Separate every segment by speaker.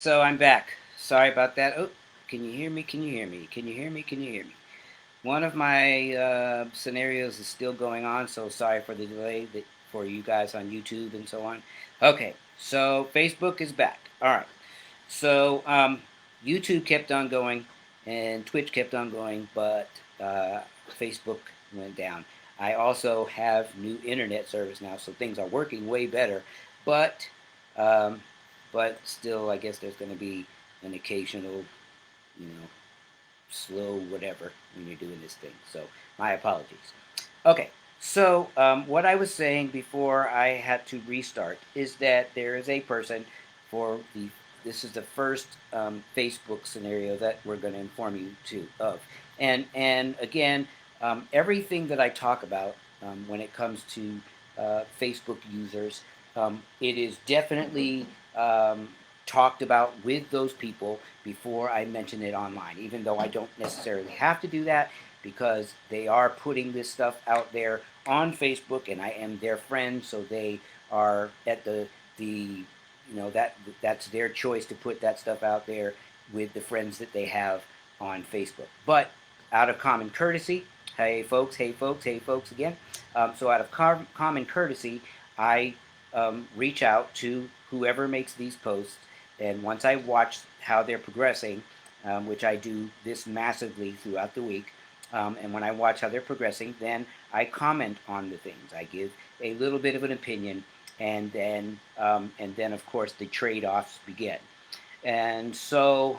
Speaker 1: So I'm back. Sorry about that. Oh, can you hear me? Can you hear me? Can you hear me? Can you hear me? One of my scenarios is still going on, so sorry for the delay for you guys on YouTube and so on. Okay, so Facebook is back. All right. So YouTube kept on going, and Twitch kept on going, but Facebook went down. I also have new internet service now, so things are working way better. But um, but still, I guess there's going to be an occasional, you know, slow whatever when you're doing this thing. So my apologies. Okay, so what I was saying before I had to restart is that there is a person for the. This is the first Facebook scenario that we're going to inform you of, and again, everything that I talk about when it comes to Facebook users, it is definitely talked about with those people before I mention it online, even though I don't necessarily have to do that because they are putting this stuff out there on Facebook and I am their friend, so they are at the that's their choice to put that stuff out there with the friends that they have on Facebook. But out of common courtesy, hey folks, hey folks, hey folks again. So out of common courtesy, I reach out to whoever makes these posts, and once I watch how they're progressing, which I do this massively throughout the week, and when I watch how they're progressing, then I comment on the things. I give a little bit of an opinion, and then of course the trade-offs begin. And so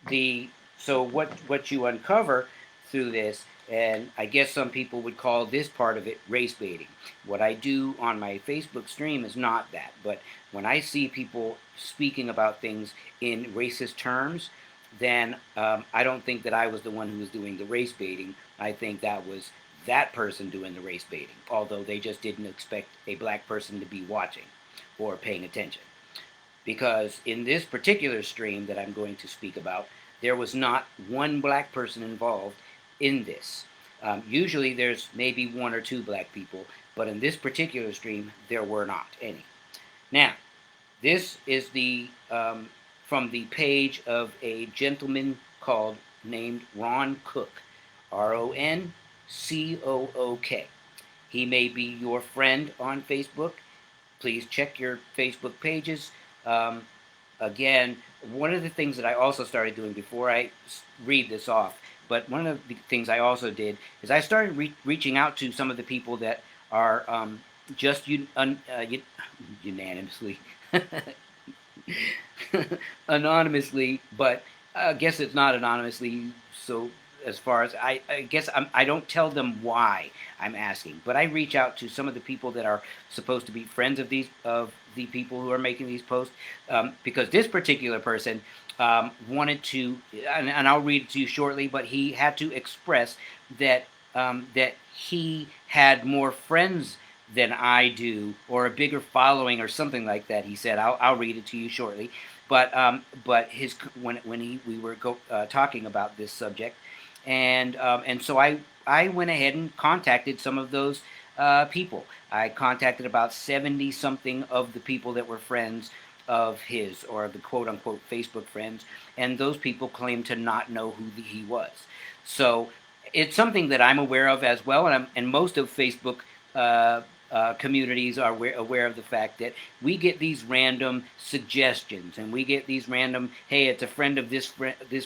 Speaker 1: the so what you uncover through this, and I guess some people would call this part of it race baiting. What I do on my Facebook stream is not that, but when I see people speaking about things in racist terms, then I don't think that I was the one who was doing the race baiting. I think that was that person doing the race baiting, although they just didn't expect a black person to be watching or paying attention. Because in this particular stream that I'm going to speak about, there was not one black person involved in this. Usually there's maybe one or two black people, but in this particular stream, there were not any. Now, this is the from the page of a gentleman called named Ron Cook, RonCook. He may be your friend on Facebook. Please check your Facebook pages. Um, Again, one of the things that I also started doing before I read this off, but one of the things I also did is I started reaching out to some of the people that are just unanimously anonymously, but I guess it's not anonymously. So as far as I guess I don't tell them why I'm asking, but I reach out to some of the people that are supposed to be friends of the people who are making these posts, because this particular person wanted to, and I'll read it to you shortly, but he had to express that that he had more friends than I do, or a bigger following, or something like that. He said, "I'll read it to you shortly." But his when we were talking about this subject, and so I went ahead and contacted some of those people. I contacted about 70 something of the people that were friends of his, or the quote unquote Facebook friends, and those people claimed to not know who he was. So it's something that I'm aware of as well, and most of Facebook uh, communities are aware of the fact that we get these random suggestions, and we get these random, hey, it's a friend of this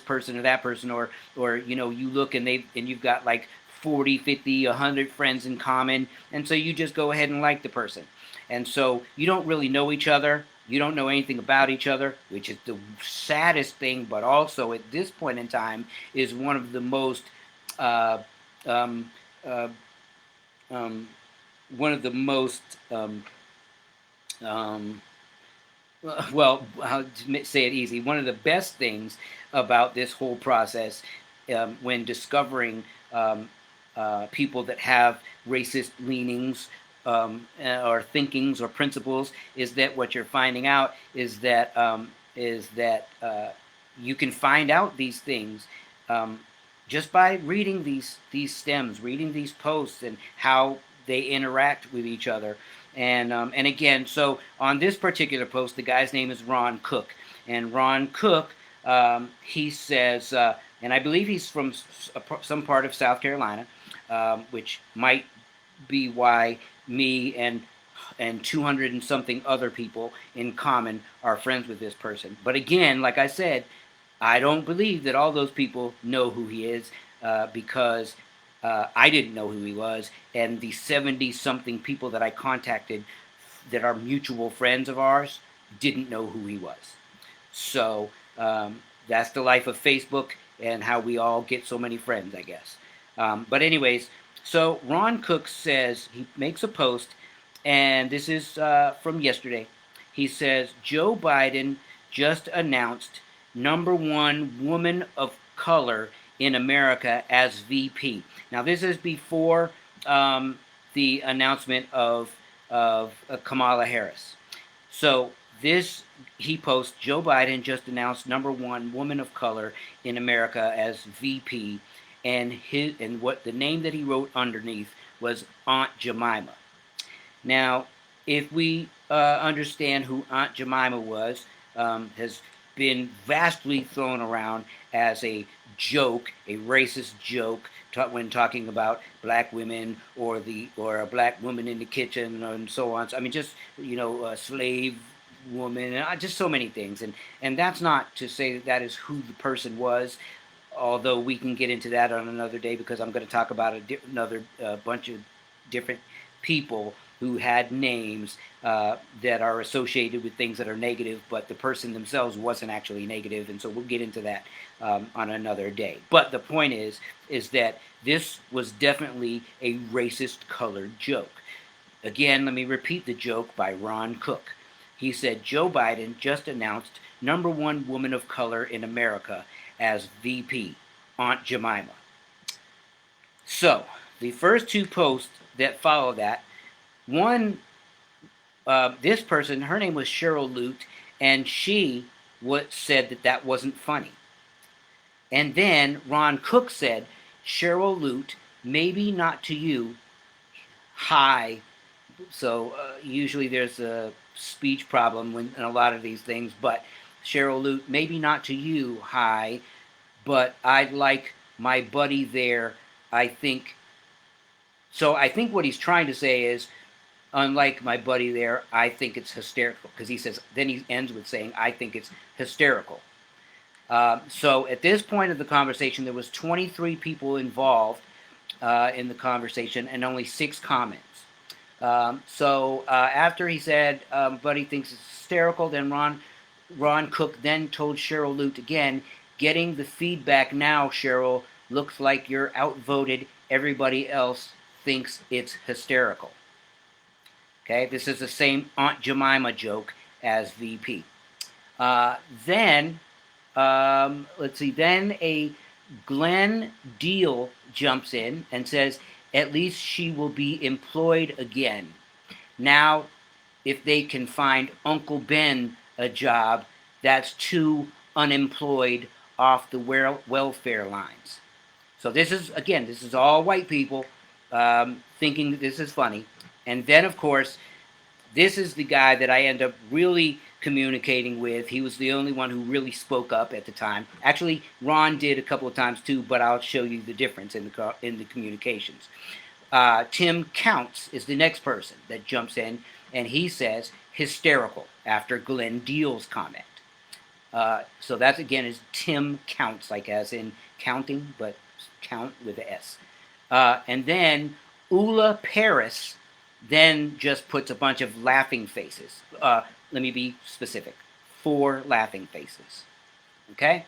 Speaker 1: person or that person, or you look and you've got like 40, 50, 100 friends in common, and so you just go ahead and like the person, and so you don't really know each other. You don't know anything about each other, which is the saddest thing, but also at this point in time is one of the most uh, um, uh, um, one of the most um, well, I'll say it easy. One of the best things about this whole process, when discovering people that have racist leanings, or thinkings or principles, is that what you're finding out is that you can find out these things um, just by reading these stems, reading these posts, and how they interact with each other. And again, so on this particular post, the guy's name is Ron Cook, and Ron Cook, he says, and I believe he's from some part of South Carolina, which might be why me and 200 and something other people in common are friends with this person. But again, like I said, I don't believe that all those people know who he is, because I didn't know who he was, and the 70 something people that I contacted that are mutual friends of ours didn't know who he was. So that's the life of Facebook and how we all get so many friends, I guess. But anyways, so Ron Cook says, he makes a post, and this is from yesterday. He says, Joe Biden just announced #1 woman of color in America as VP. Now, this is before the announcement of Kamala Harris. So this, he posts, Joe Biden just announced #1 woman of color in America as VP, and what the name that he wrote underneath was Aunt Jemima. Now, if we understand who Aunt Jemima was, has been vastly thrown around as a joke, a racist joke, when talking about black women or a black woman in the kitchen and so on. So, I mean, just a slave woman, and just so many things. And that's not to say that is who the person was. Although we can get into that on another day, because I'm going to talk about another bunch of different people who had names that are associated with things that are negative, but the person themselves wasn't actually negative, and so we'll get into that on another day. But the point is that this was definitely a racist colored joke. Again, let me repeat the joke by Ron Cook. He said, Joe Biden just announced #1 woman of color in America as VP, Aunt Jemima. So, the first two posts that follow that, one, this person, her name was Cheryl Lute, and she said that wasn't funny. And then Ron Cook said, Cheryl Lute, maybe not to you, hi. So usually there's a speech problem in a lot of these things, but Cheryl Lute, maybe not to you, hi, but I'd like my buddy there, I think. So I think what he's trying to say is, unlike my buddy there, I think it's hysterical. Because he says, then he ends with saying, I think it's hysterical. So at this point of the conversation, there was 23 people involved in the conversation and only 6 comments. So after he said, buddy thinks it's hysterical, then Ron Cook then told Cheryl Lute again, getting the feedback now, Cheryl, looks like you're outvoted. Everybody else thinks it's hysterical. Okay, this is the same Aunt Jemima joke as VP. Then a Glenn Deal jumps in and says, at least she will be employed again. Now, if they can find Uncle Ben a job, that's 2 unemployed off the welfare lines. So this is all white people thinking that this is funny. And then, of course, this is the guy that I end up really communicating with. He was the only one who really spoke up at the time. Actually, Ron did a couple of times too, but I'll show you the difference in the communications. Tim Counts is the next person that jumps in, and he says hysterical after Glenn Deal's comment. So that again is Tim Counts, like as in counting, but count with the S. And then Ula Paris then just puts a bunch of laughing faces. Let me be specific. 4 laughing faces. Okay?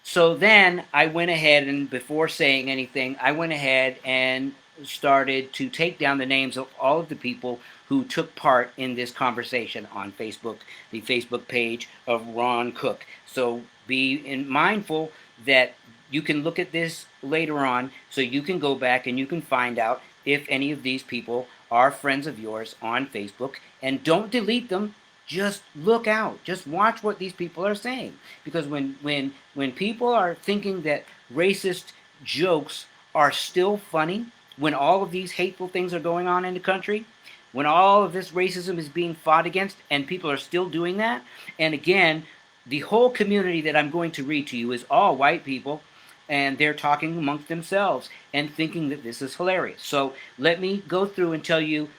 Speaker 1: So then I went ahead and before saying anything, I went ahead and started to take down the names of all of the people who took part in this conversation on Facebook, the Facebook page of Ron Cook. So be mindful that you can look at this later on, so you can go back and you can find out if any of these people are friends of yours on Facebook, and don't delete them. Just look out. Just watch what these people are saying, because when people are thinking that racist jokes are still funny when all of these hateful things are going on in the country, when all of this racism is being fought against and people are still doing that. And again, the whole community that I'm going to read to you is all white people, and they're talking amongst themselves and thinking that this is hilarious. So let me go through and tell you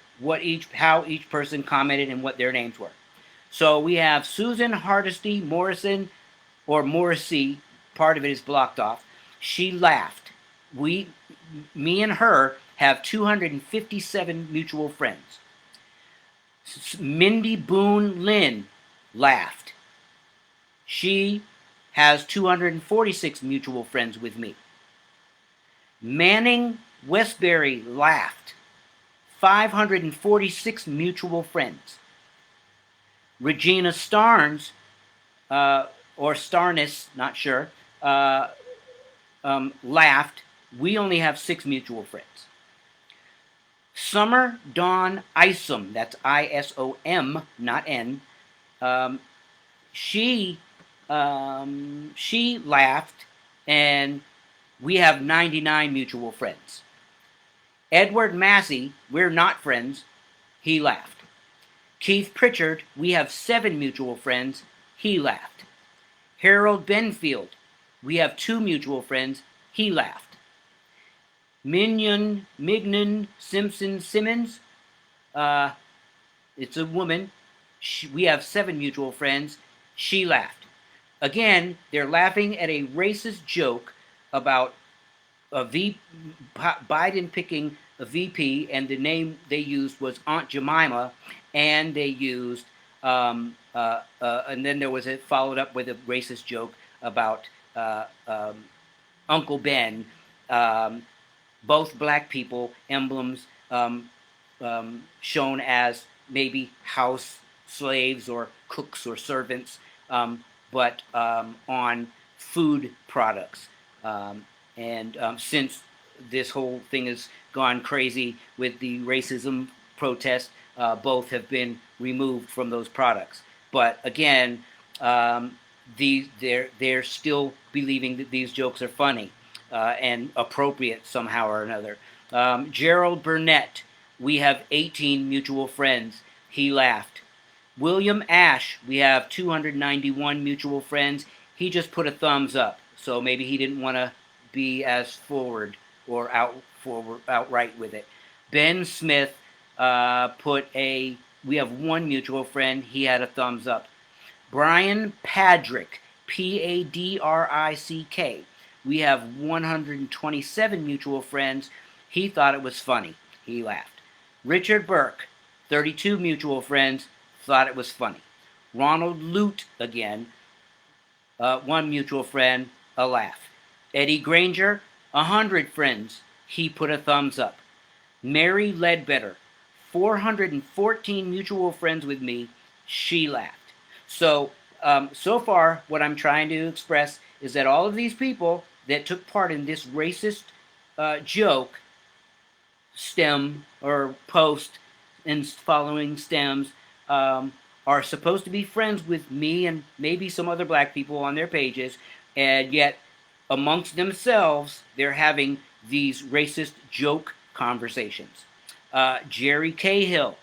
Speaker 1: how each person commented and what their names were. So we have Susan Hardesty Morrison, or Morrissey. Part of it is blocked off. She laughed. Me and her have 257 mutual friends. Mindy Boone Lynn laughed. She has 246 mutual friends with me. Manning Westbury laughed. 546 mutual friends. Regina Starnes, or Starness, not sure, laughed. We only have 6 mutual friends. Summer Dawn Isom, that's ISOM, not N. She laughed, and we have 99 mutual friends. Edward Massey, we're not friends. He laughed. Keith Pritchard, we have 7 mutual friends. He laughed. Harold Benfield, we have 2 mutual friends. He laughed. Mignon Simpson Simmons, it's a woman. We have 7 mutual friends. She laughed. Again, they're laughing at a racist joke about Biden picking a VP, and the name they used was Aunt Jemima, and they used, and then there was followed up with a racist joke about Uncle Ben. Both black people, emblems shown as maybe house slaves or cooks or servants, but on food products. Since this whole thing has gone crazy with the racism protest, both have been removed from those products. But again, they're still believing that these jokes are funny and appropriate somehow or another. Gerald Burnett, we have 18 mutual friends. He laughed. William Ash, we have 291 mutual friends. He just put a thumbs up, so maybe he didn't want to be as forward or outright with it. Ben Smith we have 1 mutual friend. He had a thumbs up. Brian Padrick, Padrick, we have 127 mutual friends. He thought it was funny. He laughed. Richard Burke, 32 mutual friends, thought it was funny. Ronald Lute, again, 1 mutual friend, a laugh. Eddie Granger, 100 friends. He put a thumbs up. Mary Ledbetter, 414 mutual friends with me. She laughed. So, so far, what I'm trying to express is that all of these people that took part in this racist joke, stem or post and following stems, are supposed to be friends with me and maybe some other black people on their pages, and yet amongst themselves they're having these racist joke conversations. Jerry Cahill,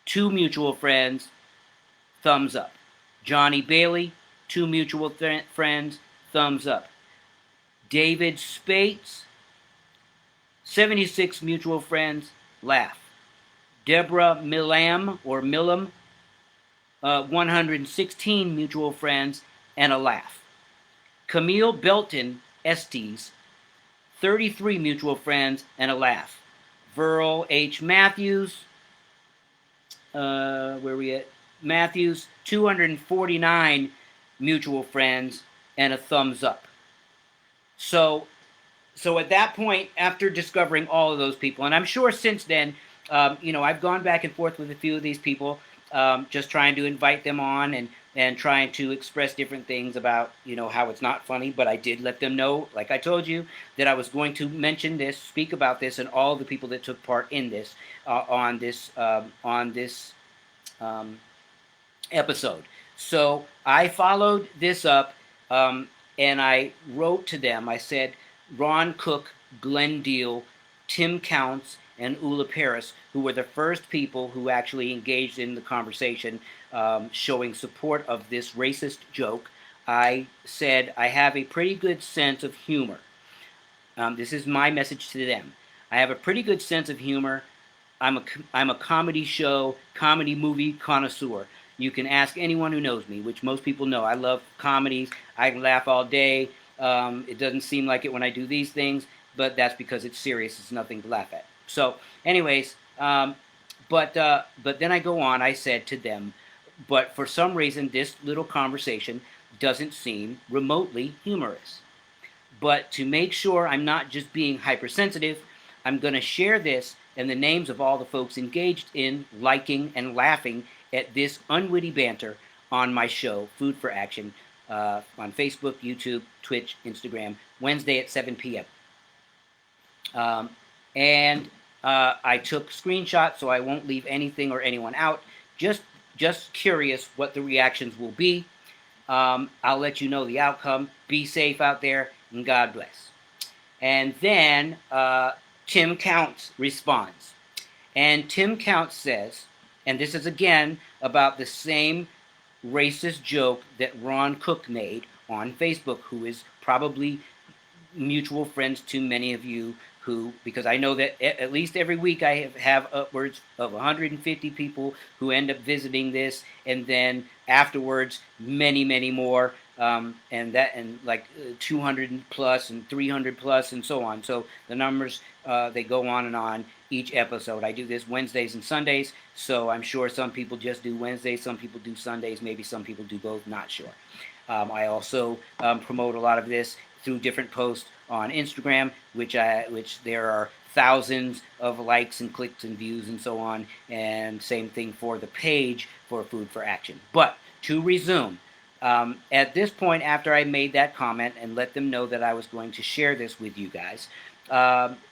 Speaker 1: 2 mutual friends, thumbs up. Johnny Bailey, 2 mutual friends, thumbs up. David Spates, 76 mutual friends, laugh. Deborah Millam, 116 mutual friends, and a laugh. Camille Belton, Estes, 33 mutual friends, and a laugh. Verl H. Matthews, where are we at? Matthews, 249 mutual friends, and a thumbs up. So at that point, after discovering all of those people, and I'm sure since then, I've gone back and forth with a few of these people, just trying to invite them on and trying to express different things about, how it's not funny. But I did let them know, like I told you, that I was going to mention this, speak about this, and all the people that took part in this on this episode. So I followed this up, and I wrote to them. I said, Ron Cook, Glenn Deal, Tim Counts, and Ula Paris, who were the first people who actually engaged in the conversation, showing support of this racist joke. I said, I have a pretty good sense of humor. This is my message to them. I have a pretty good sense of humor. I'm a comedy show, comedy movie connoisseur. You can ask anyone who knows me, which most people know. I love comedies. I can laugh all day. It doesn't seem like it when I do these things, but that's because it's serious. It's nothing to laugh at. So, anyways, but then I go on. I said to them, but for some reason, this little conversation doesn't seem remotely humorous. But to make sure I'm not just being hypersensitive, I'm going to share this and the names of all the folks engaged in liking and laughing at this unwitty banter on my show, Food for Action, on Facebook, YouTube, Twitch, Instagram, Wednesday at 7 p.m. And I took screenshots, so I won't leave anything or anyone out. Just curious what the reactions will be. I'll let you know the outcome. Be safe out there, and God bless. And then Tim Counts responds. And Tim Counts says, and this is again about the same racist joke that Ron Cook made on Facebook, who is probably mutual friends to many of you who, because I know that at least every week I have upwards of 150 people who end up visiting this, and then afterwards many more, and like 200 plus and 300 plus and so on. So the numbers, they go on and on each episode. I do this Wednesdays and Sundays, so I'm sure some people just do Wednesdays, some people do Sundays, maybe some people do both, not sure. I also promote a lot of this through different posts on Instagram, which there are thousands of likes and clicks and views and so on, and same thing for the page for Food for Action. But to resume, at this point, after I made that comment and let them know that I was going to share this with you guys,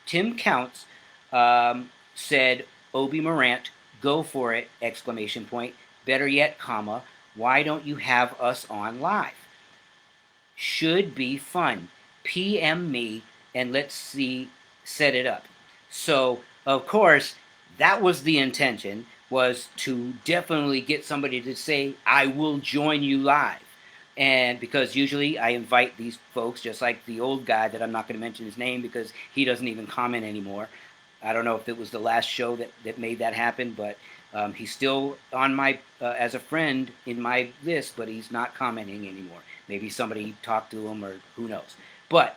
Speaker 1: Tim Counts said, Obi Morant, go for it, exclamation point, better yet, comma, why don't you have us on live? Should be fun. PM me and let's see, set it up. So, of course, that was the intention, was to definitely get somebody to say, I will join you live. And because usually I invite these folks, just like the old guy that I'm not going to mention his name because he doesn't even comment anymore. I don't know if it was the last show that made that happen, but he's still on my, as a friend in my list, but he's not commenting anymore. Maybe somebody talked to him or who knows. But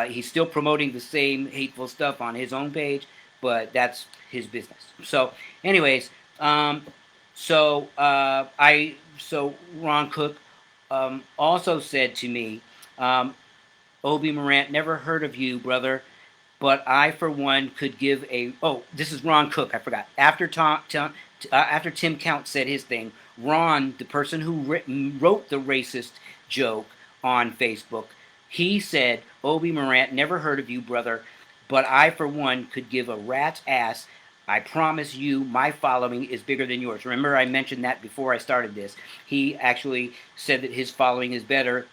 Speaker 1: he's still promoting the same hateful stuff on his own page, but that's his business. So anyways, so Ron Cook also said to me, Obi Morant, never heard of you, brother, but I, for one, could give a... Oh, this is Ron Cook, I forgot. After Tim Count said his thing, Ron, the person who wrote the racist joke on Facebook, he said, Obi Morant, never heard of you, brother, but I, for one, could give a rat's ass. I promise you my following is bigger than yours. Remember, I mentioned that before I started this. He actually said that his following is bigger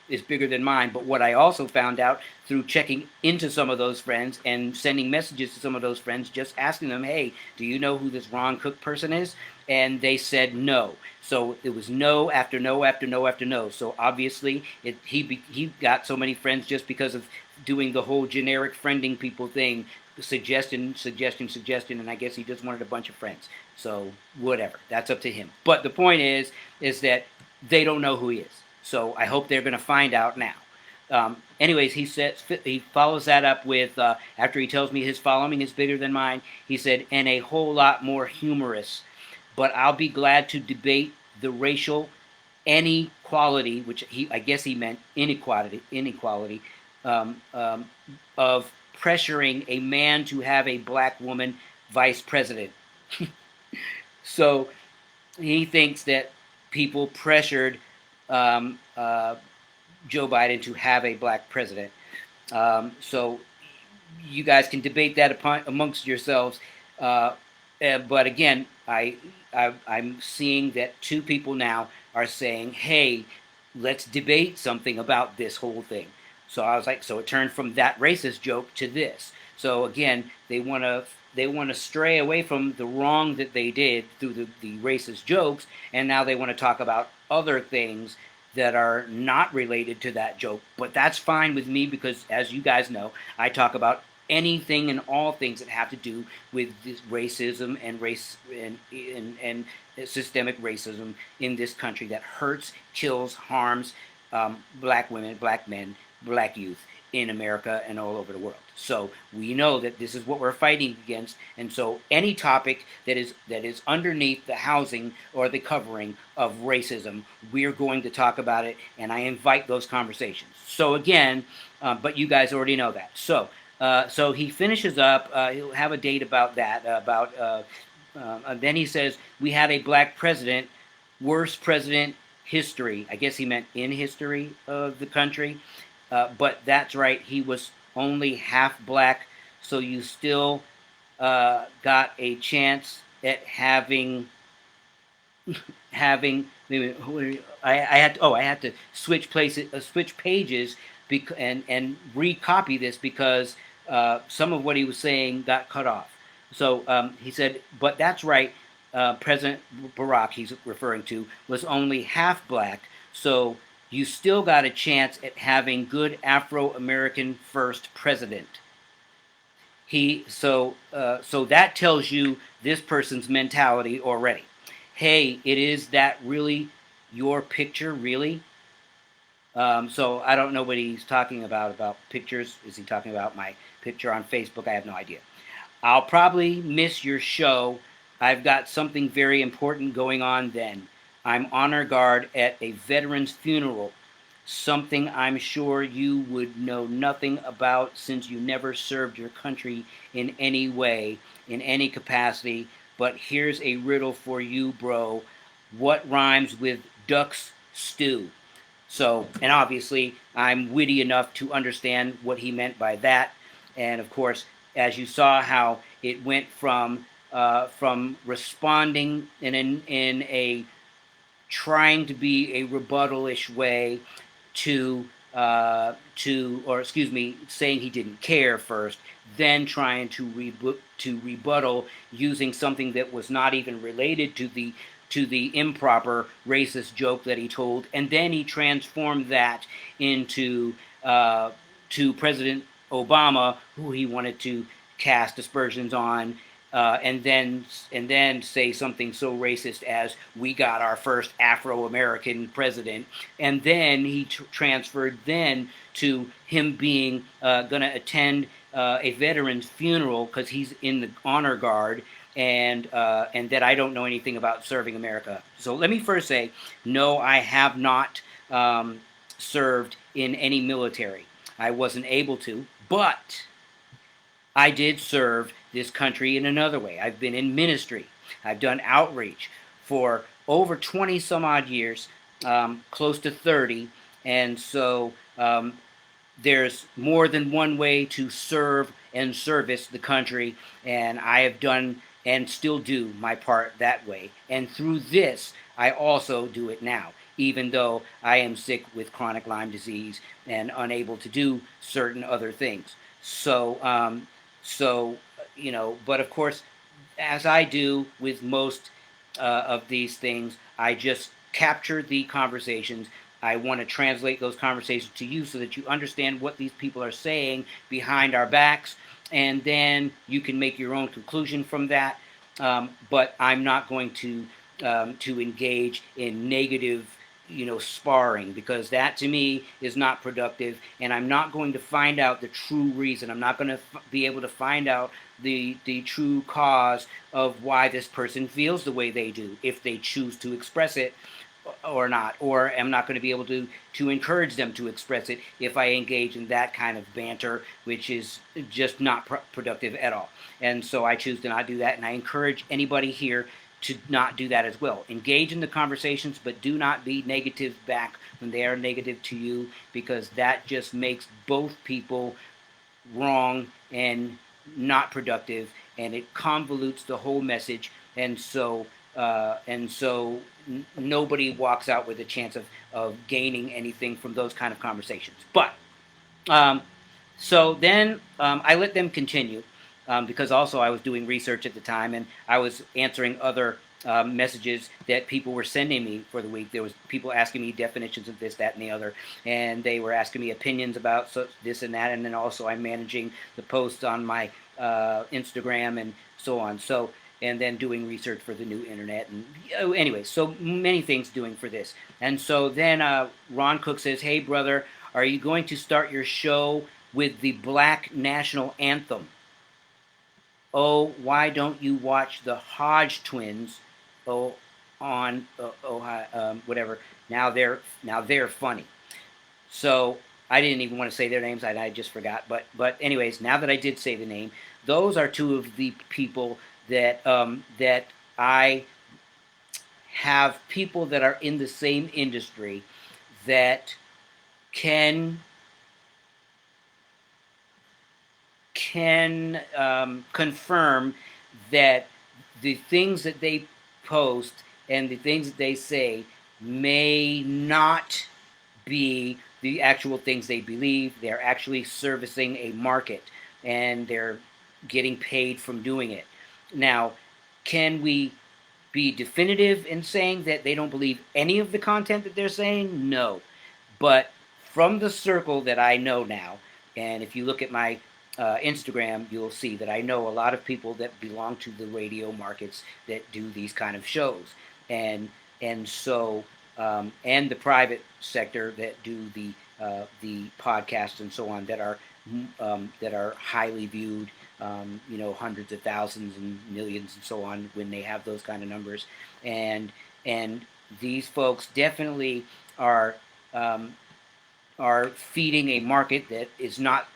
Speaker 1: than mine. But what I also found out through checking into some of those friends and sending messages to some of those friends, just asking them, hey, do you know who this Ron Cook person is? And they said no. So it was no after no after no after no. So obviously he got so many friends just because of doing the whole generic friending people thing, suggestion, and I guess he just wanted a bunch of friends. So whatever, that's up to him. But the point is that they don't know who he is. So I hope they're going to find out now. Anyways, he follows that up with, after he tells me his following is bigger than mine, he said, and a whole lot more humorous. But I'll be glad to debate the racial inequality, which I guess he meant inequality, of pressuring a man to have a black woman vice president. So he thinks that people pressured Joe Biden to have a black president. So you guys can debate that amongst yourselves. But again, I'm seeing that two people now are saying, hey, let's debate something about this whole thing. So I was like, so it turned from that racist joke to this. So again, they want to to stray away from the wrong that they did through the racist jokes, and now they want to talk about other things that are not related to that joke. But that's fine with me because, as you guys know, I talk about anything and all things that have to do with this racism and race and systemic racism in this country that hurts, kills, harms black women, black men, black youth in America and all over the world. So we know that this is what we're fighting against, and so any topic that is underneath the housing or the covering of racism, we're going to talk about it, and I invite those conversations. So again, but you guys already know that. So he finishes up. He'll have a date about that. Then he says we had a black president, worst president history. I guess he meant in history of the country. But that's right. He was only half black, so you still got a chance at having. I had to switch places, switch pages, and recopy this because some of what he was saying got cut off. So he said, but that's right. President Barack, he's referring to, was only half black, so you still got a chance at having good Afro-American first president. So that tells you this person's mentality already. Hey, is that really your picture, really? So I don't know what he's talking about pictures. Is he talking about my picture on Facebook? I have no idea. I'll probably miss your show. I've got something very important going on then. I'm honor guard at a veteran's funeral, something I'm sure you would know nothing about since you never served your country in any way, in any capacity. But here's a riddle for you, bro. What rhymes with duck's stew? So, and obviously, I'm witty enough to understand what he meant by that. And of course, as you saw how it went from responding in a trying to be a rebuttal-ish way to saying he didn't care first, then trying to rebuttal using something that was not even related to the improper racist joke that he told, and then he transformed that into to President Obama, who he wanted to cast aspersions on, and then say something so racist as "we got our first Afro-American president," and then he transferred then to him being going to attend a veteran's funeral because he's in the honor guard, and that I don't know anything about serving America. So let me first say, no, I have not served in any military. I wasn't able to, but I did serve this country in another way. I've been in ministry. I've done outreach for over 20 some odd years, close to 30. And so there's more than one way to serve and service the country. And I have done and still do my part that way. And through this, I also do it now, even though I am sick with chronic Lyme disease and unable to do certain other things. So, but of course, as I do with most of these things, I just capture the conversations. I want to translate those conversations to you so that you understand what these people are saying behind our backs, and then you can make your own conclusion from that. But I'm not going to engage in negative sparring, because that to me is not productive, and I'm not going to find out the true reason. I'm not going to be able to find out the true cause of why this person feels the way they do, if they choose to express it or not, or I'm not going to be able to encourage them to express it if I engage in that kind of banter, which is just not productive at all. And so I choose to not do that, and I encourage anybody here to not do that as well. Engage in the conversations, but do not be negative back when they are negative to you, because that just makes both people wrong and not productive, and it convolutes the whole message, and so nobody walks out with a chance of gaining anything from those kind of conversations. But so then I let them continue. because also I was doing research at the time, and I was answering other messages that people were sending me for the week. There was people asking me definitions of this, that, and the other, and they were asking me opinions about this and that. And then also I'm managing the posts on my Instagram and so on. So and then doing research for the new internet, and anyway, so many things doing for this. And so then Ron Cook says, "Hey brother, are you going to start your show with the Black National Anthem? Oh, why don't you watch the Hodge twins? Oh, on whatever. Now they're funny." So I didn't even want to say their names. I just forgot. But anyways, now that I did say the name, those are two of the people that I have, people that are in the same industry that can confirm that the things that they post and the things that they say may not be the actual things they believe. They're actually servicing a market, and they're getting paid from doing it. Now, can we be definitive in saying that they don't believe any of the content that they're saying? No. But from the circle that I know now, and if you look at my Instagram, you'll see that I know a lot of people that belong to the radio markets that do these kind of shows, and and so and the private sector that do the podcasts and so on that are highly viewed, hundreds of thousands and millions and so on when they have those kind of numbers, and and these folks definitely are um, are feeding a market that is not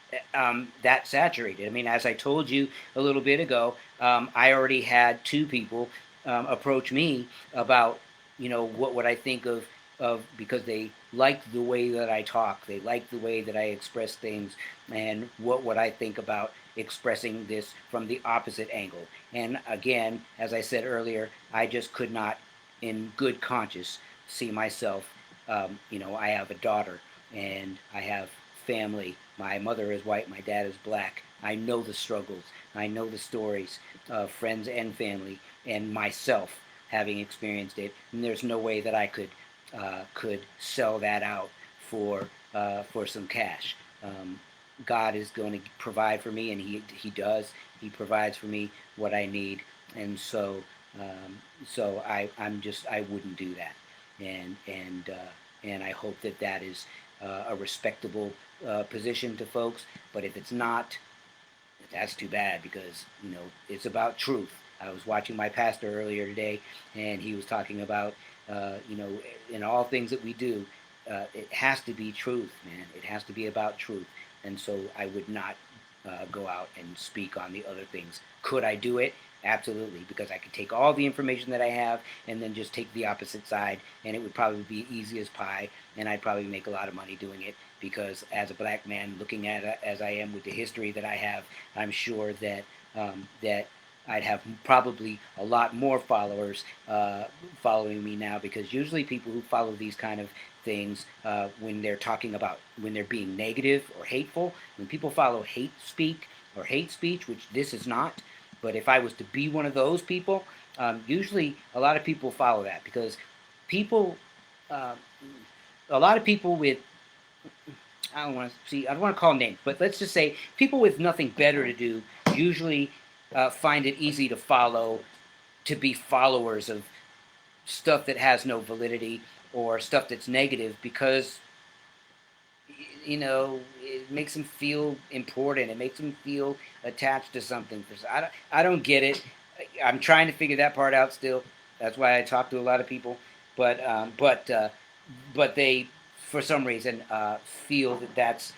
Speaker 1: that saturated. I mean, as I told you a little bit ago, I already had two people approach me about, what would I think of because they liked the way that I talk, they liked the way that I express things, and what would I think about expressing this from the opposite angle. And again, as I said earlier, I just could not, in good conscience, see myself. I have a daughter and I have family. My mother is white, my dad is black. I know the struggles, I know the stories of friends and family, and myself having experienced it. And there's no way that I could sell that out for some cash. God is going to provide for me, and He does. He provides for me what I need, and so I wouldn't do that, and I hope that is a respectable position to folks. But if it's not, that's too bad, because it's about truth. I was watching my pastor earlier today, and he was talking about in all things that we do, it has to be truth, man. It has to be about truth, and so I would not go out and speak on the other things. Could I do it? Absolutely, because I could take all the information that I have and then just take the opposite side, and it would probably be easy as pie, and I'd probably make a lot of money doing it, because as a black man, looking at it as I am with the history that I have, I'm sure that I'd have probably a lot more followers following me now, because usually people who follow these kind of things, when they're being negative or hateful, when people follow hate speech, which this is not. But if I was to be one of those people, usually a lot of people follow that, because people, uh, a lot of people with, I don't want to call names, but let's just say people with nothing better to do usually find it easy to follow, to be followers of stuff that has no validity or stuff that's negative, because it makes them feel important. It makes them feel attached to something. I don't get it. I'm trying to figure that part out still. That's why I talk to a lot of people, but they, for some reason, feel that that's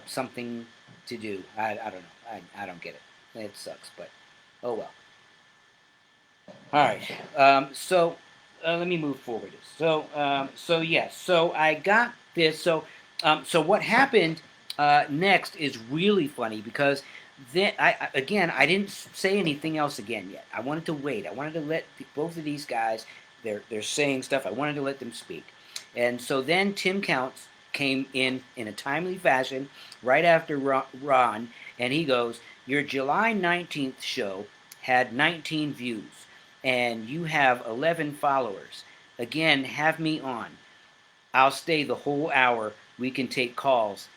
Speaker 1: something to do. I don't know. I don't get it. It sucks, but oh well. All right. Let me move forward. So I got this. So what happened next is really funny, because then I didn't say anything else again yet. I wanted to wait. I wanted to let both of these guys. They're saying stuff. I wanted to let them speak, and so then Tim Counts came in a timely fashion right after Ron, and he goes, your July 19th show had 19 views and you have 11 followers. Again, have me on. I'll stay the whole hour. We can take calls.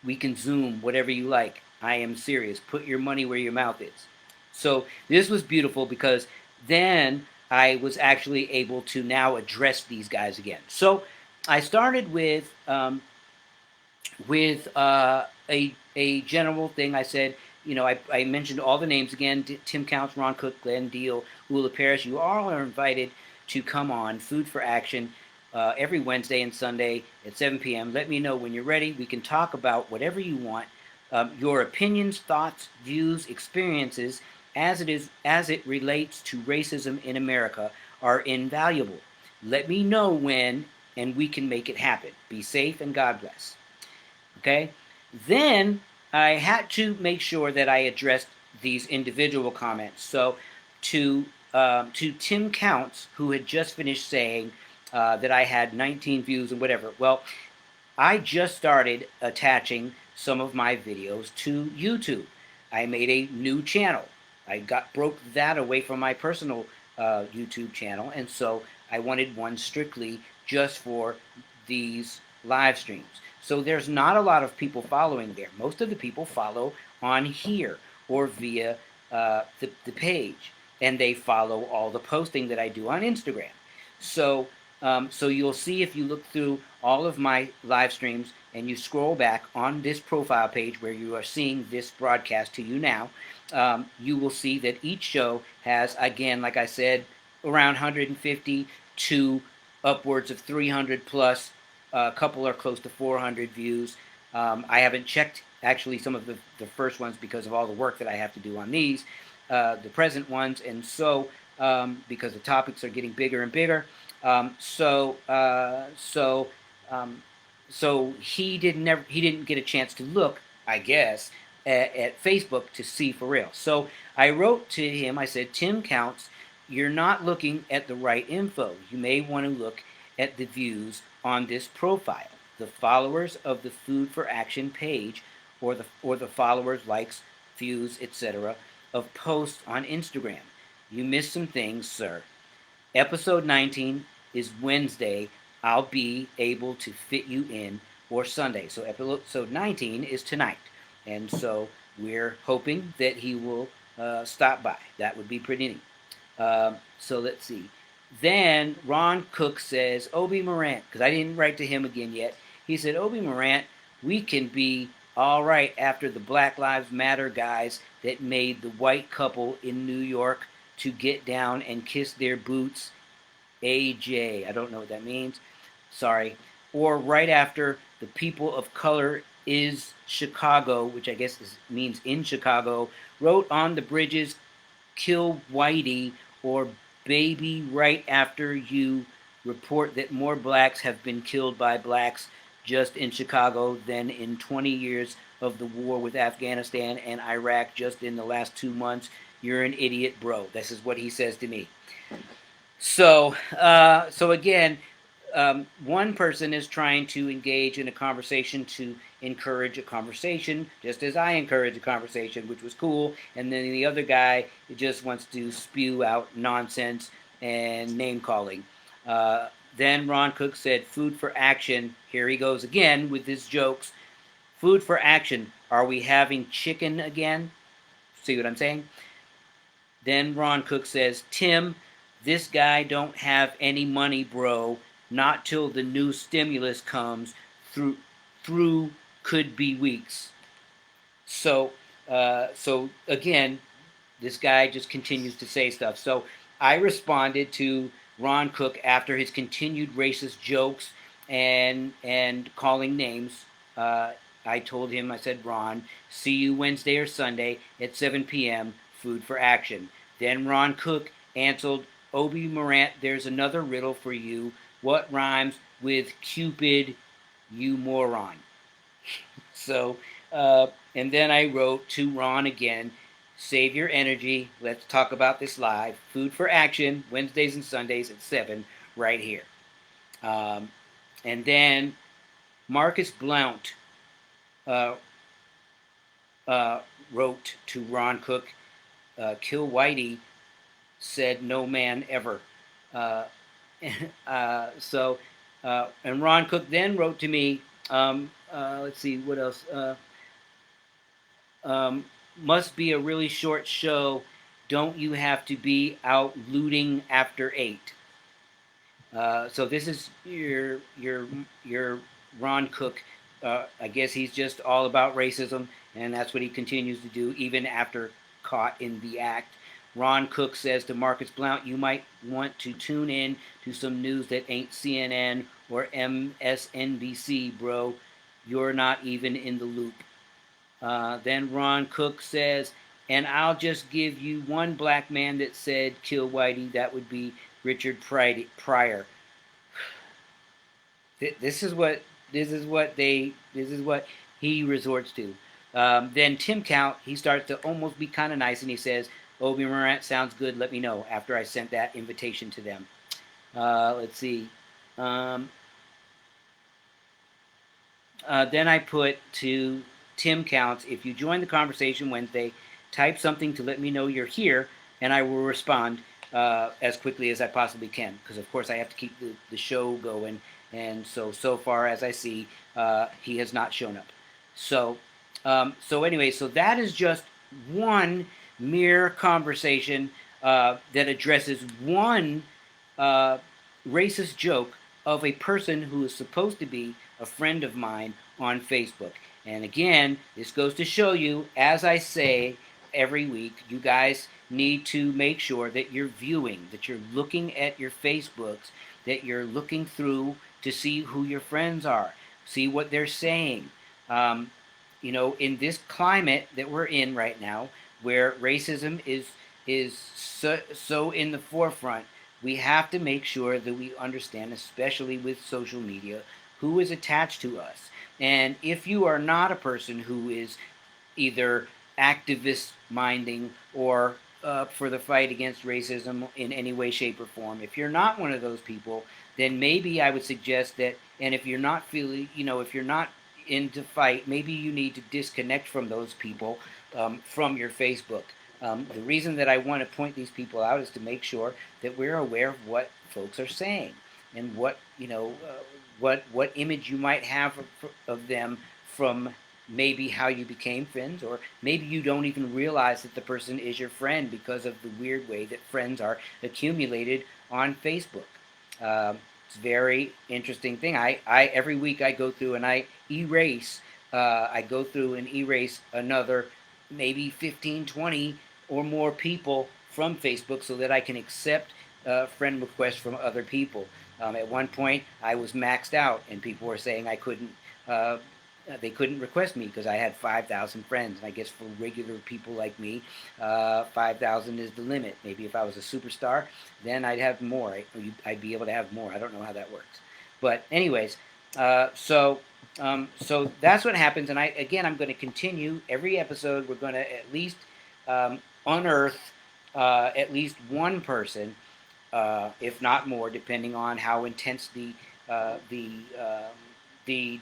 Speaker 1: We can Zoom, whatever you like. I am serious. Put your money where your mouth is. So this was beautiful because then I was actually able to now address these guys again. So I started with a general thing. I said, I mentioned all the names again: Tim Counts, Ron Cook, Glenn Deal, Ula Parrish. You all are invited to come on Food for Action every Wednesday and Sunday at 7 p.m. Let me know when you're ready. We can talk about whatever you want. Your opinions, thoughts, views, experiences, as it relates to racism in America, are invaluable. Let me know when, and we can make it happen. Be safe and God bless. Okay? Then I had to make sure that I addressed these individual comments. So to Tim Counts, who had just finished saying that I had 19 views and whatever. Well, I just started attaching some of my videos to YouTube. I made a new channel. I broke that away from my personal YouTube channel, and so I wanted one strictly just for these live streams. So there's not a lot of people following there. Most of the people follow on here or via the page, and they follow all the posting that I do on Instagram. So so you'll see, if you look through all of my live streams and you scroll back on this profile page where you are seeing this broadcast to you now, you will see that each show has, again, like I said, around 150 to upwards of 300 plus. A couple are close to 400 views. I haven't checked actually some of the first ones because of all the work that I have to do on these, the present ones, and so because the topics are getting bigger and bigger. So he didn't get a chance to look, I guess, at Facebook to see for real. So I wrote to him. I said, Tim Counts, you're not looking at the right info. You may want to look at the views on this profile, the followers of the Food for Action page, or the followers, likes, views, etc. of posts on Instagram. You missed some things, sir. Episode 19 is Wednesday. I'll be able to fit you in, or Sunday. So episode 19 is tonight. And so we're hoping that he will stop by. That would be pretty neat. So let's see. Then Ron Cook says, Obi Morant, because I didn't write to him again yet. He said, Obi Morant, we can be all right after the Black Lives Matter guys that made the white couple in New York to get down and kiss their boots. AJ, I don't know what that means. Sorry. Or right after the people of color is Chicago, which I guess means in Chicago, wrote on the bridges, kill Whitey, or baby, right after you report that more blacks have been killed by blacks just in Chicago than in 20 years of the war with Afghanistan and Iraq just in the last 2 months. You're an idiot, bro. This is what he says to me. So again, one person is trying to engage in a conversation to encourage a conversation, just as I encourage a conversation, which was cool. And then the other guy just wants to spew out nonsense and name calling. Then Ron Cook said, Food for Action. Here he goes again with his jokes. Food for Action. Are we having chicken again? See what I'm saying? Then Ron Cook says, Tim, this guy don't have any money, bro. Not till the new stimulus comes through could be weeks. So again, this guy just continues to say stuff. So I responded to Ron Cook after his continued racist jokes and calling names. I told him, I said, Ron, see you Wednesday or Sunday at 7 p.m., Food for Action. Then Ron Cook answered, Obi Morant, there's another riddle for you. What rhymes with Cupid, you moron? So, and then I wrote to Ron again, save your energy. Let's talk about this live. Food for Action, Wednesdays and Sundays at 7, right here. And then Marcus Blount uh, wrote to Ron Cook, "Kill Whitey," said no man ever. Uh, so, and Ron Cook then wrote to me. Let's see what else. Um, must be a really short show. Don't you have to be out looting after 8? So this is your Ron Cook. I guess he's just all about racism, and that's what he continues to do even after caught in the act. Ron Cook says to Marcus Blount, "You might want to tune in to some news that ain't CNN or MSNBC, bro. You're not even in the loop." Then Ron Cook says, "And I'll just give you one black man that said kill Whitey. That would be Richard Pryor." This is what he resorts to. Then Tim Count, he starts to almost be kind of nice, and he says, "Obi Morant sounds good. Let me know," after I sent that invitation to them. Let's see. Um, then I put to Tim Counts, "If you join the conversation Wednesday, type something to let me know you're here, and I will respond as quickly as I possibly can." Because, of course, I have to keep the show going. And so far as I see, he has not shown up. So anyway, so that is just one mere conversation that addresses one uh, racist joke of a person who is supposed to be a friend of mine on Facebook. And again, this goes to show you, as I say every week, you guys need to make sure that you're viewing, that you're looking at your Facebooks, that you're looking through to see who your friends are, see what they're saying. Um, in this climate that we're in right now, where racism is so in the forefront, we have to make sure that we understand, especially with social media, who is attached to us. And if you are not a person who is either activist minding or for the fight against racism in any way, shape, or form, if you're not one of those people, then maybe I would suggest that, and if you're not feeling, if you're not into fight, maybe you need to disconnect from those people from your Facebook. The reason that I want to point these people out is to make sure that we're aware of what folks are saying and what image you might have of them from maybe how you became friends, or maybe you don't even realize that the person is your friend because of the weird way that friends are accumulated on Facebook. It's a very interesting thing. I every week I go through and I go through and erase another maybe 15, 20 or more people from Facebook so that I can accept friend requests from other people. At one point, I was maxed out, and people were saying uh, they couldn't request me because I had 5,000 friends. And I guess for regular people like me, 5,000 is the limit. Maybe if I was a superstar, then I'd have more. I'd be able to have more. I don't know how that works. But anyways, so that's what happens. And I'm going to continue every episode. We're going to at least unearth at least one person, if not more, depending on how intense the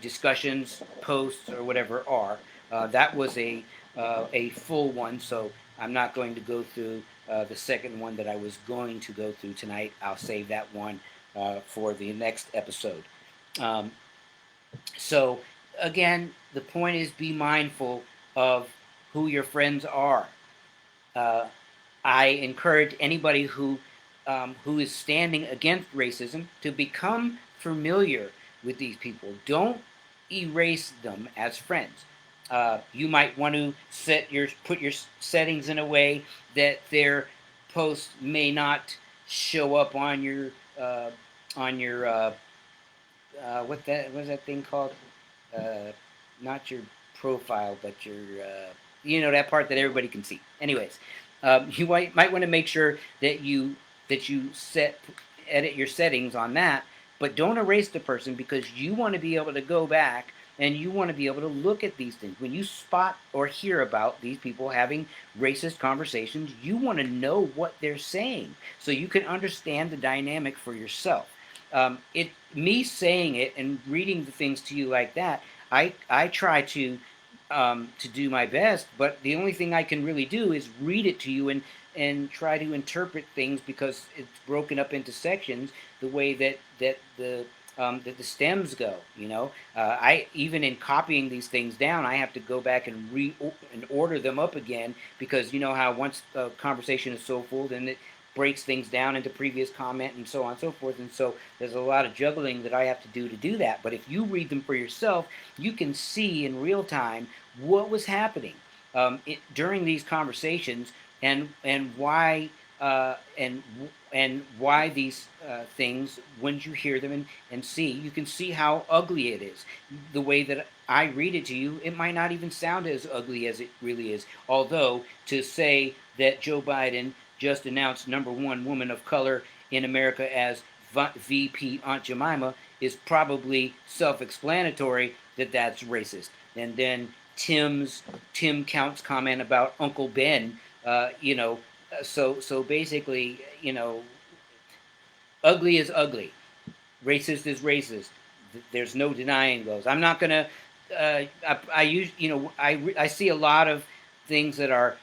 Speaker 1: discussions, posts, or whatever are. That was a full one, so I'm not going to go through the second one that I was going to go through tonight. I'll save that one for the next episode. Um, so again, the point is, be mindful of who your friends are. Uh, I encourage anybody who is standing against racism to become familiar with these people. Don't erase them as friends. You might want to put your settings in a way that their posts may not show up on your what's that thing called? Uh, Not your profile, but your that part that everybody can see. Anyways, you might want to make sure that you edit your settings on that, but don't erase the person, because you want to be able to go back and you want to be able to look at these things. When you spot or hear about these people having racist conversations, you want to know what they're saying so you can understand the dynamic for yourself. Me saying it and reading the things to you like that, I try to to do my best, but the only thing I can really do is read it to you and try to interpret things because it's broken up into sections the way that the stems go. I even in copying these things down, I have to go back and order them up again because you know how once a conversation is so full, then it breaks things down into previous comment and so on and so forth. And so there's a lot of juggling that I have to do that. But if you read them for yourself, you can see in real time what was happening during these conversations and why and why these things, when you hear them and see, you can see how ugly it is. The way that I read it to you, it might not even sound as ugly as it really is. Although to say that Joe Biden just announced #1 woman of color in America as VP Aunt Jemima is probably self-explanatory that that's racist. And then Tim Count's comment about Uncle Ben, so basically, ugly is ugly, racist is racist. There's no denying those. I'm not gonna. I use I see a lot of things that are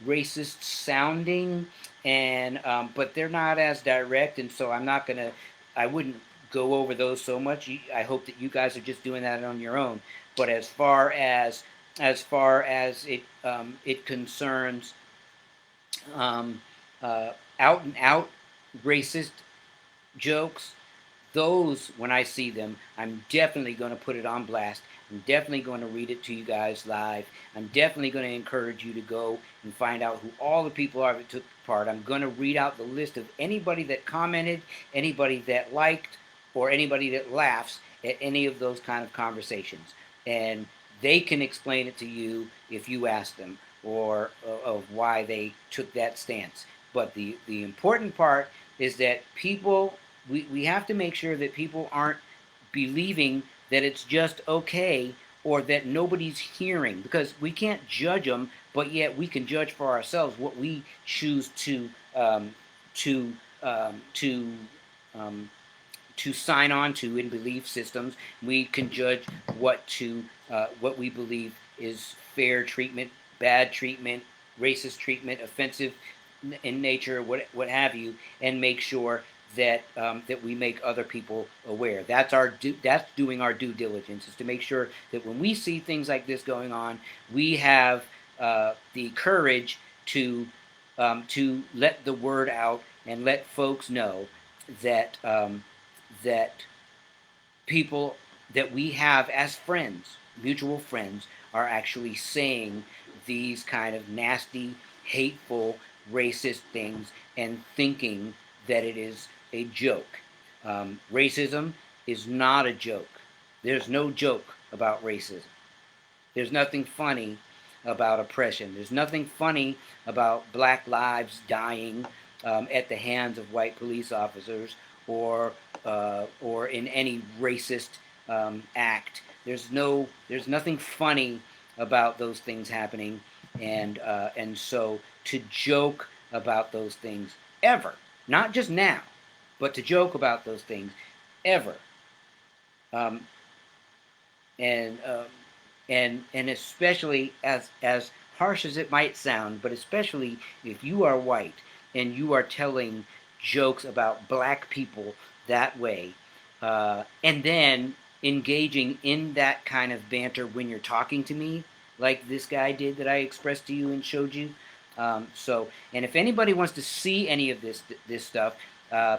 Speaker 1: racist sounding, and but they're not as direct, and so I'm not gonna. I wouldn't go over those so much. I hope that you guys are just doing that on your own. But as far as it concerns um, out and out racist jokes, those, when I see them, I'm definitely going to put it on blast. I'm definitely going to read it to you guys live. I'm definitely going to encourage you to go and find out who all the people are that took part. I'm going to read out the list of anybody that commented, anybody that liked, or anybody that laughs at any of those kind of conversations. And they can explain it to you if you ask them, or of why they took that stance. But the important part is that we have to make sure that people aren't believing that it's just okay or that nobody's hearing, because we can't judge them, but yet we can judge for ourselves what we choose to um, to um, to sign on to in belief systems. We can judge what we believe is fair treatment, bad treatment, racist treatment, offensive in nature, what have you, and make sure that we make other people aware. That's doing our due diligence, is to make sure that when we see things like this going on, we have the courage to let the word out and let folks know that people that we have as friends, mutual friends, are actually saying these kind of nasty, hateful, racist things and thinking that it is a joke. Racism is not a joke. There's no joke about racism. There's nothing funny about oppression. There's nothing funny about black lives dying at the hands of white police officers or in any racist act. There's nothing funny about those things happening, and so to joke about those things ever, not just now, but to joke about those things ever, um, and and especially as harsh as it might sound, but especially if you are white and you are telling jokes about black people that way, and then engaging in that kind of banter when you're talking to me, like this guy did that I expressed to you and showed you. And if anybody wants to see any of this stuff,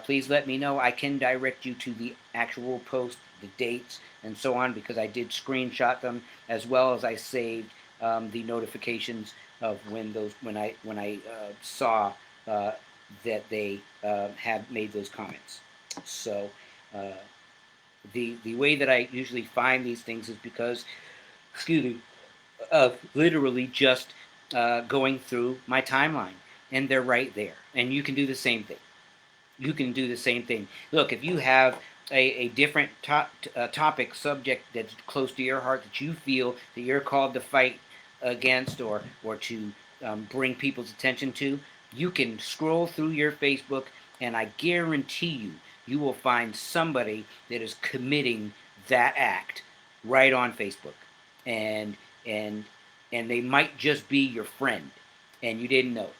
Speaker 1: please let me know. I can direct you to the actual post, the dates, and so on, because I did screenshot them, as well as I saved the notifications of when I saw that they have made those comments. So uh, the way that I usually find these things is because, excuse me, of literally just going through my timeline, and they're right there. And you can do the same thing. You can do the same thing. Look, if you have a different topic, subject that's close to your heart, that you feel that you're called to fight against, or to bring people's attention to, you can scroll through your Facebook, and I guarantee you will find somebody that is committing that act right on Facebook. And and and they might just be your friend, and you didn't know.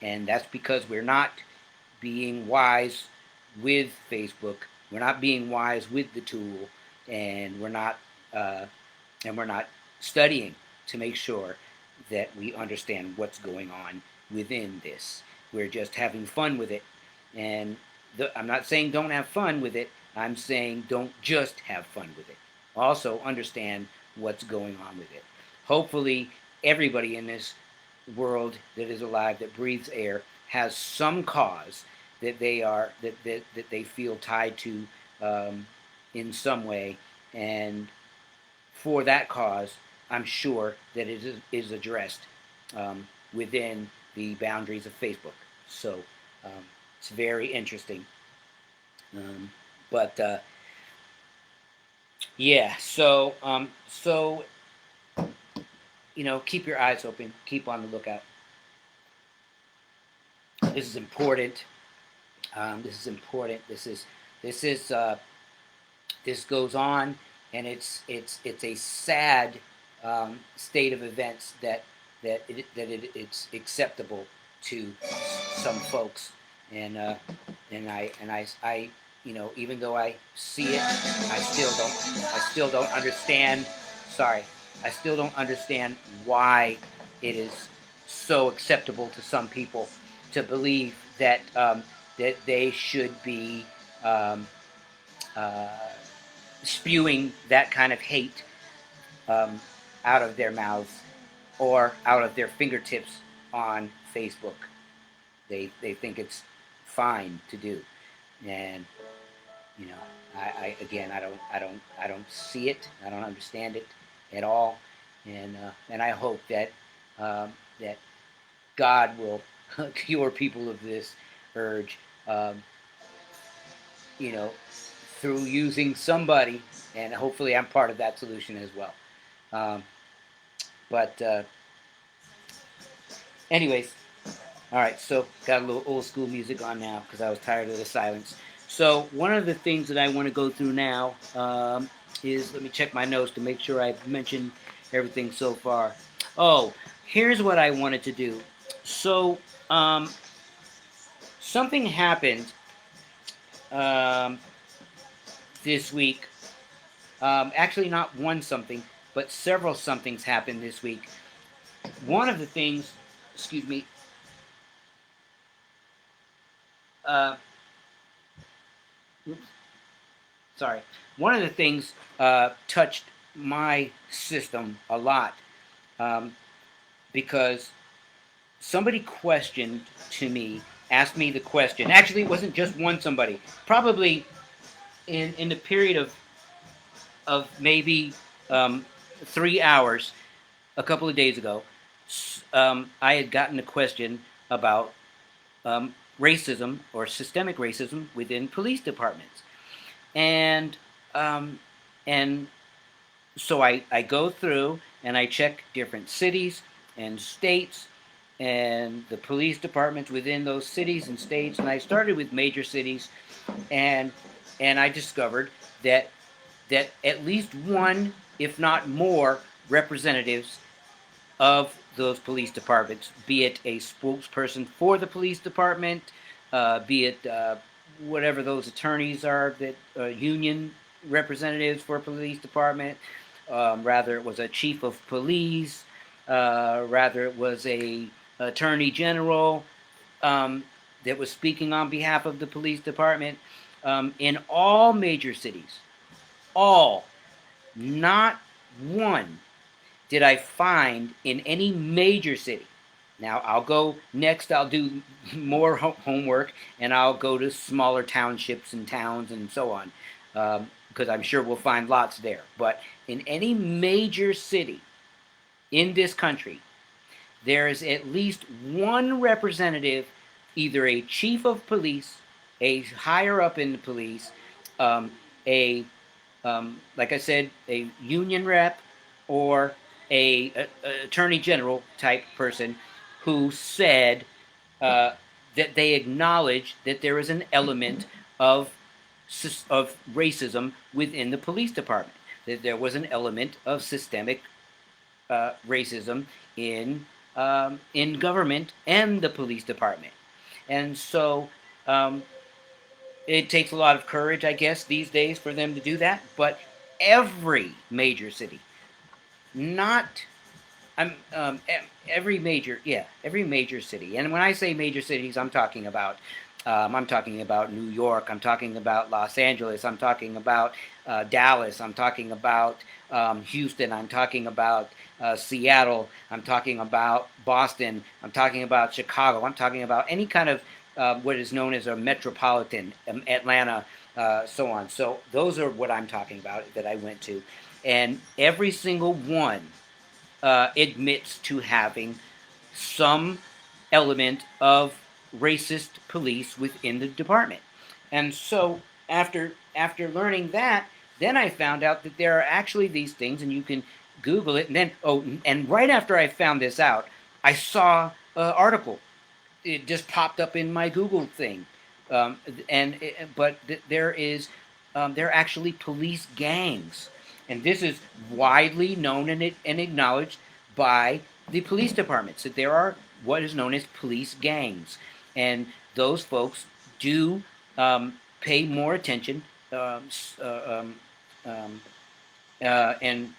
Speaker 1: And that's because we're not being wise with Facebook. We're not being wise with the tool, and uh, we're not studying to make sure that we understand what's going on within this. We're just having fun with it, and I'm not saying don't have fun with it. I'm saying don't just have fun with it. Also understand what's going on with it. Hopefully, everybody in this world that is alive, that breathes air, has some cause that they feel tied to, in some way, and for that cause, I'm sure that it is addressed, within the boundaries of Facebook. So um, it's very interesting. Um, but yeah, so keep your eyes open, keep on the lookout. This is important. This is important. This is this goes on, and it's a sad state of events it's acceptable to some folks, and I even though I see it, I still don't understand. Sorry, I still don't understand why it is so acceptable to some people to believe that they should be um, uh, spewing that kind of hate, um, out of their mouths or out of their fingertips on Facebook. They think it's fine to do, and you know, again, I don't see it. I don't understand it at all, and I hope that God will cure people of this urge, um, you know, through using somebody, and hopefully I'm part of that solution as well. Um, but anyways, all right. So got a little old school music on now because I was tired of the silence. So one of the things that I want to go through now, is, let me check my notes to make sure I've mentioned everything so far. Oh, here's what I wanted to do. So something happened um, this week. Actually, not one something, but several somethings happened this week. One of the things, excuse me, uh, oops, sorry. One of the things touched my system a lot, um, because somebody questioned to me, asked me the question. Actually, it wasn't just one somebody. Probably in the period of maybe 3 hours, a couple of days ago, I had gotten a question about racism or systemic racism within police departments, and um, and so I go through and I check different cities and states and the police departments within those cities and states, and I started with major cities, and I discovered that at least one, if not more, representatives of those police departments, be it a spokesperson for the police department, be it whatever those attorneys are, that union representatives for a police department, rather it was a chief of police, rather it was a attorney general, that was speaking on behalf of the police department, in all major cities, all, not one did I find in any major city. Now I'll go next. I'll do more homework, and I'll go to smaller townships and towns and so on, because I'm sure we'll find lots there. But in any major city in this country, there is at least one representative, either a chief of police, a higher up in the police, a like I said, a union rep, or a attorney general type person who said that they acknowledge that there is an element of racism within the police department. That there was an element of systemic racism in government and the police department. And so it takes a lot of courage, I guess, these days for them to do that. But every major city, not I'm every major, yeah, every major city. And when I say major cities, I'm talking about New York. I'm talking about Los Angeles. I'm talking about Dallas. I'm talking about Houston. I'm talking about Seattle. I'm talking about Boston. I'm talking about Chicago. I'm talking about any kind of what is known as a metropolitan, Atlanta, so on. So those are what I'm talking about that I went to, and every single one admits to having some element of racist police within the department. And so after learning that, then I found out that there are actually these things, and you can Google it. And then and right after I found this out, I saw an article. It just popped up in my Google thing, but there are actually police gangs, and this is widely known and acknowledged by the police departments that there are what is known as police gangs, and those folks do pay more attention um, and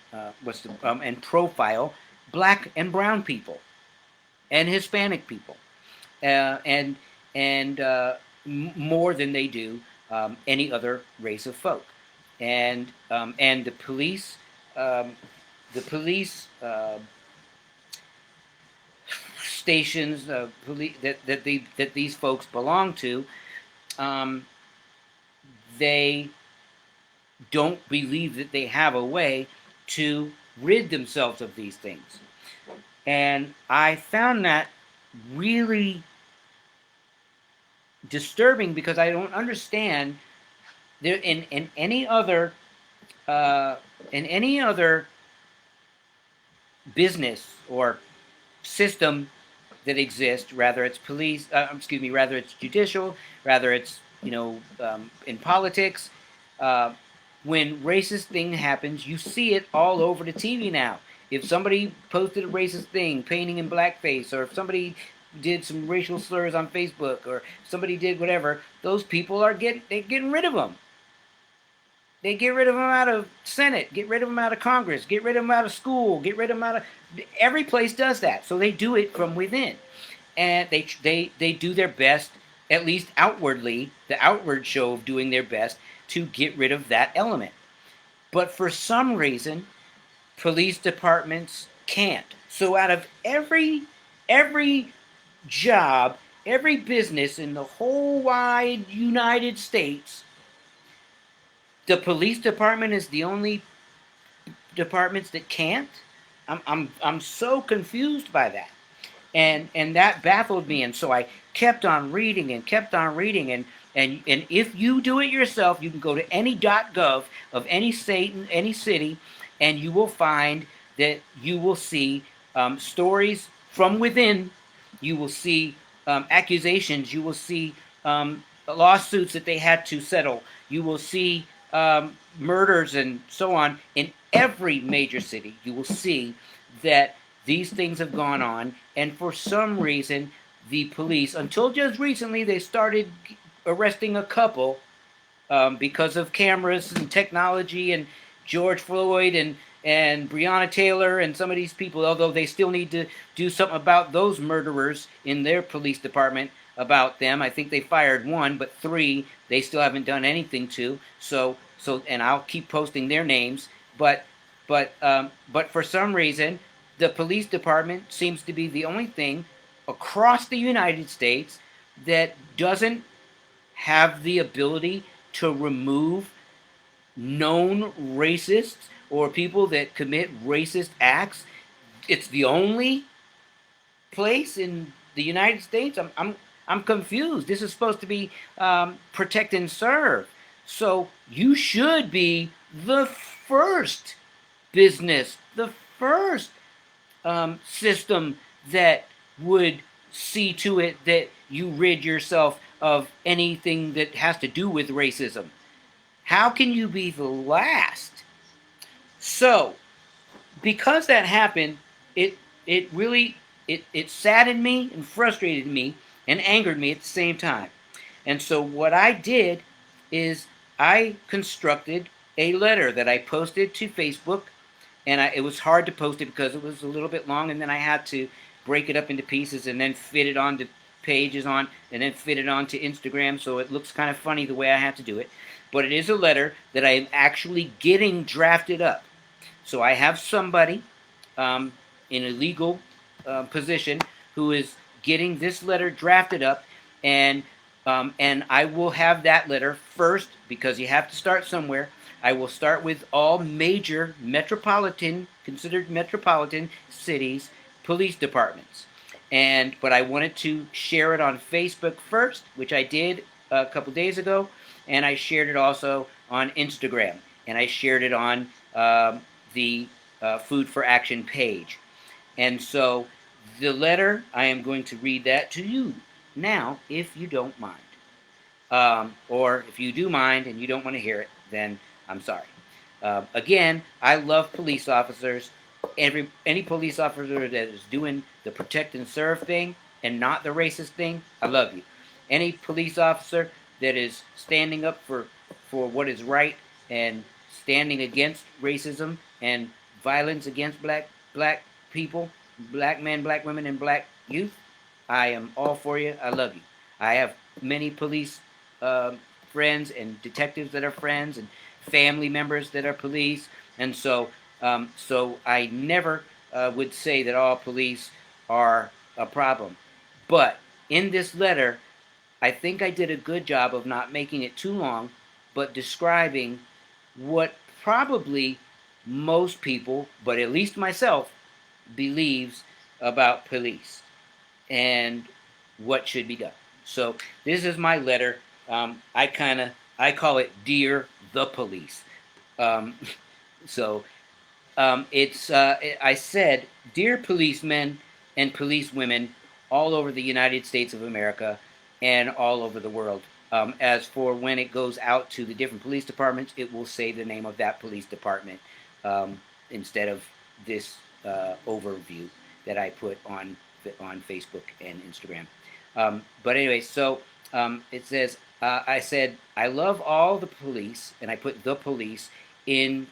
Speaker 1: profile black and brown people and Hispanic people, and more than they do any other race of folk, and um, the police stations that these folks belong to, um, they don't believe that they have a way to rid themselves of these things. And I found that really disturbing because I don't understand there in any other uh, in any other business or system that exists, rather it's police, rather it's judicial, rather it's in politics. Uh, when racist thing happens, you see it all over the TV now. If somebody posted a racist thing, painting in blackface, or if somebody did some racial slurs on Facebook, or somebody did whatever, those people they're getting rid of them. They get rid of them out of Senate, get rid of them out of Congress, get rid of them out of school, get rid of them out of every place does that. So they do it from within, and they do their best, at least outwardly, the outward show of doing their best to get rid of that element. But for some reason, police departments can't. So out of every job, every business in the whole wide United States, the police department is the only departments that can't. I'm so confused by that, and that baffled me, and so I kept on reading and kept on reading, and if you do it yourself, you can go to any .gov of any state and any city, and you will find that you will see stories from within. You will see accusations. You will see lawsuits that they had to settle. You will see murders and so on. In every major city, you will see that these things have gone on, and for some reason, the police, until just recently, they started arresting a couple because of cameras and technology and George Floyd and Breonna Taylor and some of these people, although they still need to do something about those murderers in their police department about them. I think they fired one, but three they still haven't done anything to. So and I'll keep posting their names. But for some reason, the police department seems to be the only thing across the United States that doesn't have the ability to remove known racists or people that commit racist acts. It's the only place in the United States. I'm confused. This is supposed to be protect and serve. So you should be the first business, the first system that would see to it that you rid yourself of anything that has to do with racism. How can you be the last? So because that happened, it it really it saddened me and frustrated me and angered me at the same time. And so what I did is I constructed a letter that I posted to Facebook, and it was hard to post it because it was a little bit long, and then I had to break it up into pieces and then fit it onto pages on, and then fit it onto Instagram, so it looks kind of funny the way I had to do it. But it is a letter that I am actually getting drafted up. So I have somebody um, in a legal position who is getting this letter drafted up, and I will have that letter first because you have to start somewhere. I will start with all major considered metropolitan cities, police departments, but I wanted to share it on Facebook first, which I did a couple days ago, and I shared it also on Instagram, and I shared it on the Food for Action page. And so the letter, I am going to read that to you now, if you don't mind. Or if you do mind and you don't want to hear it, then I'm sorry. Again, I love police officers. Any police officer that is doing the protect and serve thing and not the racist thing, I love you. Any police officer that is standing up for what is right and standing against racism and violence against black people, black men, black women, and black youth, I am all for you. I love you. I have many police friends and detectives that are friends and family members that are police, and so I never would say that all police are a problem. But in this letter, I think I did a good job of not making it too long, but describing what probably most people, but at least myself, believes about police and what should be done. So this is my letter. I call it Dear the Police. Um, so I said, Dear policemen and policewomen all over the United States of America and all over the world. As for when it goes out to the different police departments, it will say the name of that police department instead of this overview that I put on Facebook and Instagram. But anyway, so it says, I said, I love all the police, and I put the police in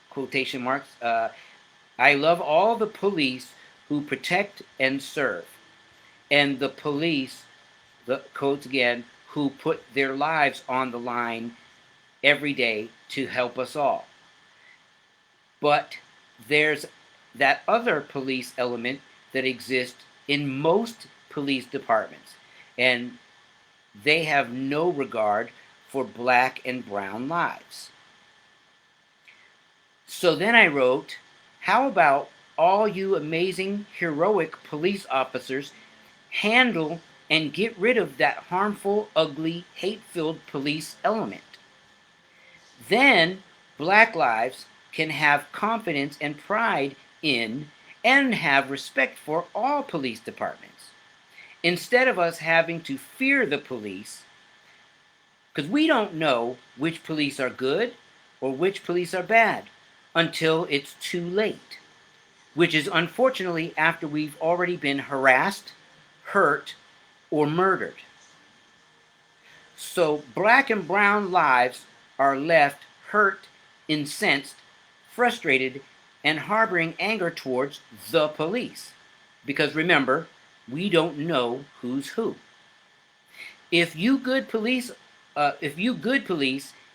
Speaker 1: quotation marks. I love all the police who protect and serve, and the police, the quotes again, who put their lives on the line every day to help us all. But there's that other police element that exists in most police departments, and they have no regard for black and brown lives. So then I wrote, how about all you amazing, heroic police officers handle and get rid of that harmful, ugly, hate-filled police element? Then black lives can have confidence and pride in and have respect for all police departments. Instead of us having to fear the police, because we don't know which police are good or which police are bad until it's too late, which is unfortunately after we've already been harassed, hurt, or murdered. So black and brown lives are left hurt, incensed, frustrated, and harboring anger towards the police. Because remember, we don't know who's who. If you good police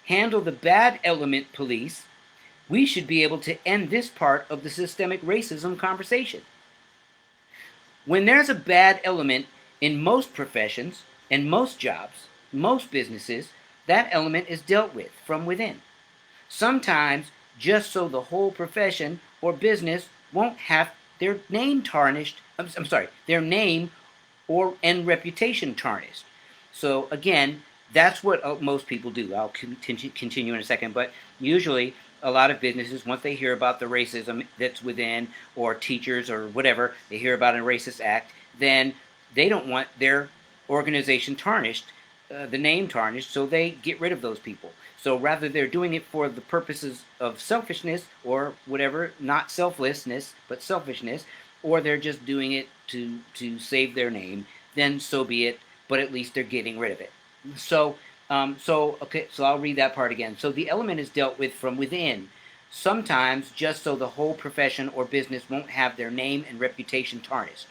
Speaker 1: handle the bad element police, we should be able to end this part of the systemic racism conversation. When there's a bad element in most professions and most jobs, most businesses, that element is dealt with from within. Sometimes just so the whole profession or business won't have their name tarnished, their name and reputation tarnished. So again, that's what most people do. I'll continue in a second, but usually a lot of businesses, once they hear about the racism that's within, or teachers or whatever, they hear about a racist act, then they don't want their organization tarnished the name tarnished, so they get rid of those people. So rather they're doing it for the purposes of selfishness or whatever, not selflessness, but selfishness, or they're just doing it to save their name, then so be it. But at least they're getting rid of it. So I'll read that part again. So the element is dealt with from within, sometimes just so the whole profession or business won't have their name and reputation tarnished.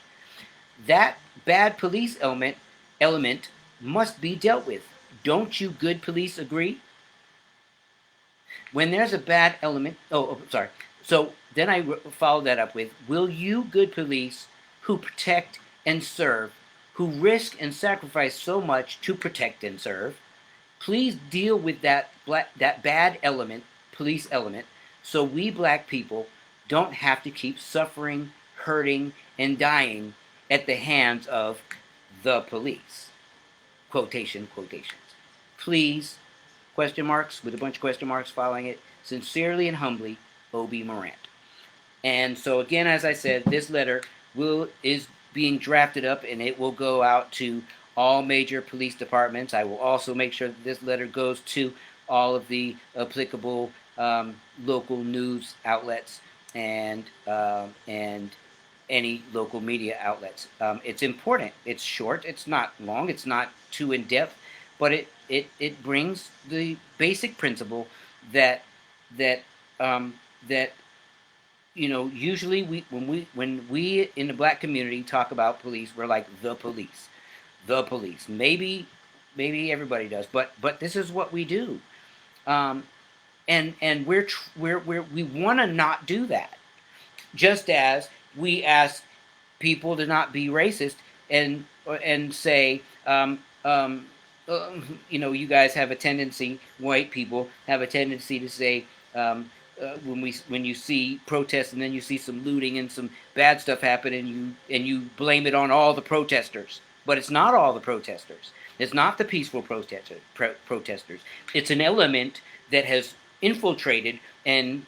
Speaker 1: That bad police element must be dealt with. Don't you good police agree? When there's a bad element, sorry. So then I follow that up with, will you good police who protect and serve, who risk and sacrifice so much to protect and serve, please deal with that bad element, police element, so we black people don't have to keep suffering, hurting, and dying at the hands of the police. Quotations. Please, question marks, with a bunch of question marks following it, sincerely and humbly, O.B. Morant. And so again, as I said, this letter is being drafted up, and it will go out to all major police departments. I will also make sure that this letter goes to all of the applicable local news outlets and any local media outlets. It's important. It's short. It's not long. It's not too in depth, but it brings the basic principle that that that usually when we in the black community talk about police, we're like the police. Maybe everybody does, but this is what we do, and we want to not do that. Just as we ask people to not be racist and say, you guys have a tendency, white people have a tendency to say, when you see protests and then you see some looting and some bad stuff happen and you blame it on all the protesters, but it's not all the protesters. It's not the peaceful protesters. It's an element that has infiltrated and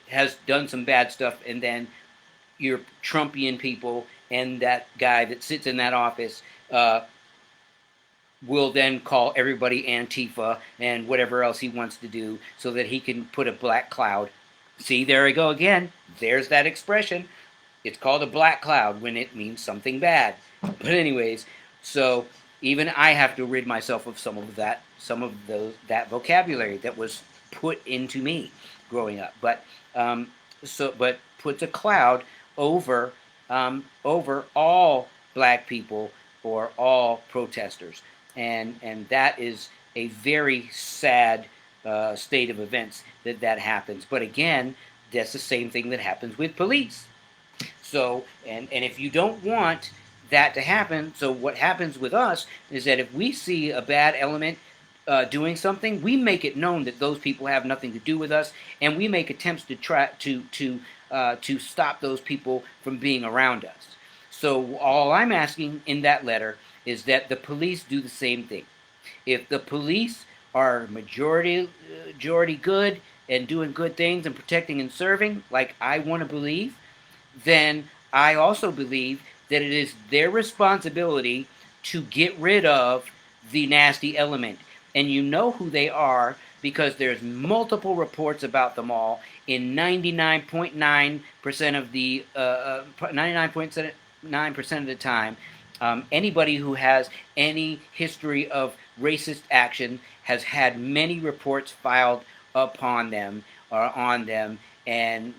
Speaker 1: has done some bad stuff, and then your Trumpian people and that guy that sits in that office will then call everybody Antifa and whatever else he wants to do so that he can put a black cloud. See, there we go again. There's that expression. It's called a black cloud when it means something bad. But anyways, so even I have to rid myself of some of that vocabulary that was put into me growing up. But puts a cloud over all black people or all protesters, and that is a very sad state of events that happens. But again, that's the same thing that happens with police. So and if you don't want that to happen, so what happens with us is that if we see a bad element doing something, we make it known that those people have nothing to do with us, and we make attempts to try to stop those people from being around us. So all I'm asking in that letter is that the police do the same thing. If the police are majority good and doing good things and protecting and serving, like I want to believe, then I also believe that it is their responsibility to get rid of the nasty element. And you know who they are because there's multiple reports about them all in 99.9% of the 99.9% of the time. Anybody who has any history of racist action has had many reports filed upon them or on them, and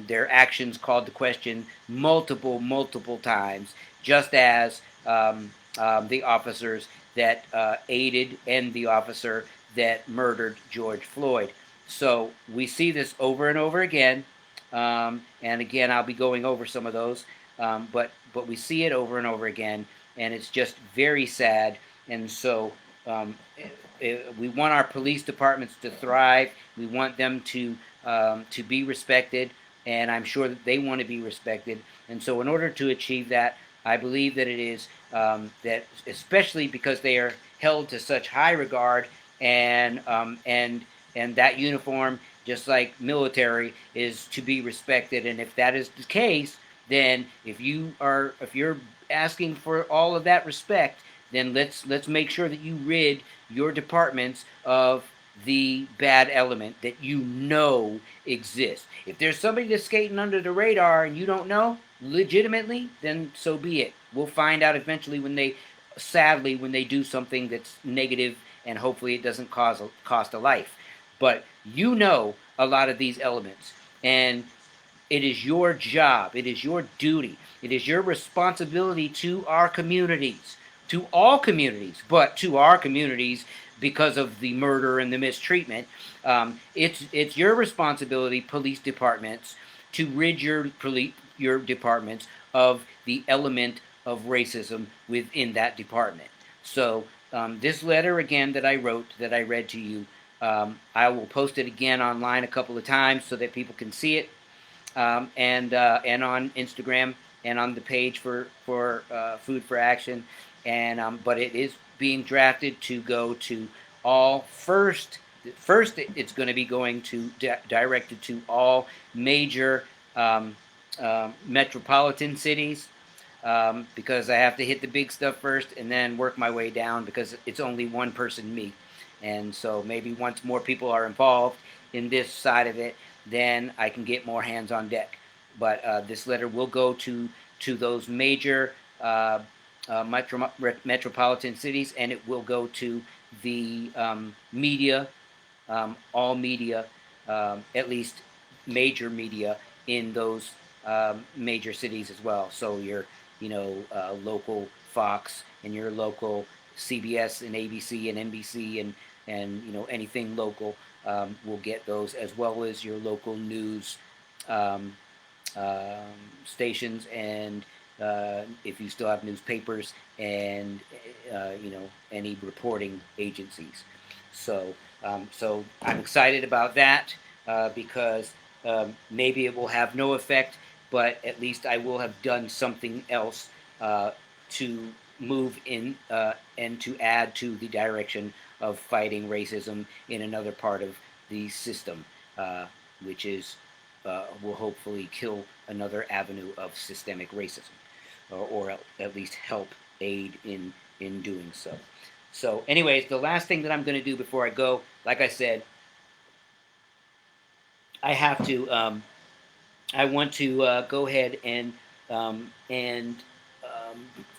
Speaker 1: their actions called to question multiple times, just as the officers that aided and the officer that murdered George Floyd. So we see this over and over again, and again I'll be going over some of those, but we see it over and over again, and it's just very sad. And so we want our police departments to thrive. We want them to be respected, and I'm sure that they want to be respected. And so in order to achieve that, I believe that it is that, especially because they are held to such high regard, and that uniform, just like military, is to be respected. And if that is the case, then if you're asking for all of that respect, then let's make sure that you rid your departments of the bad element that you know exists. If there's somebody that's skating under the radar and you don't know legitimately, then so be it. We'll find out eventually when they, sadly, when they do something that's negative, and hopefully it doesn't cost a life. But you know a lot of these elements, and it is your job, it is your duty, it is your responsibility to our communities, to all communities, but to our communities because of the murder and the mistreatment. It's your responsibility, police departments, to rid your departments of the element of racism within that department. So this letter again that I wrote, that I read to you, I will post it again online a couple of times so that people can see it, and on Instagram and on the page for Food for Action, and but it is being drafted to go to all first. First, it's going to be going to directed to all major metropolitan cities, because I have to hit the big stuff first and then work my way down because it's only one person me. And so maybe once more people are involved in this side of it, then I can get more hands on deck. But this letter will go to those major metropolitan cities, and it will go to the media, all media, at least major media in those major cities as well. So your, local Fox and your local CBS and ABC and NBC and anything local will get those, as well as your local news um, stations, and if you still have newspapers, and any reporting agencies. So I'm excited about that, because maybe it will have no effect, but at least I will have done something else to move in, and to add to the direction of fighting racism in another part of the system, which is will hopefully kill another avenue of systemic racism, or at least help aid in doing so. So, anyways, the last thing that I'm going to do before I go, like I said, I have to. I want to go ahead and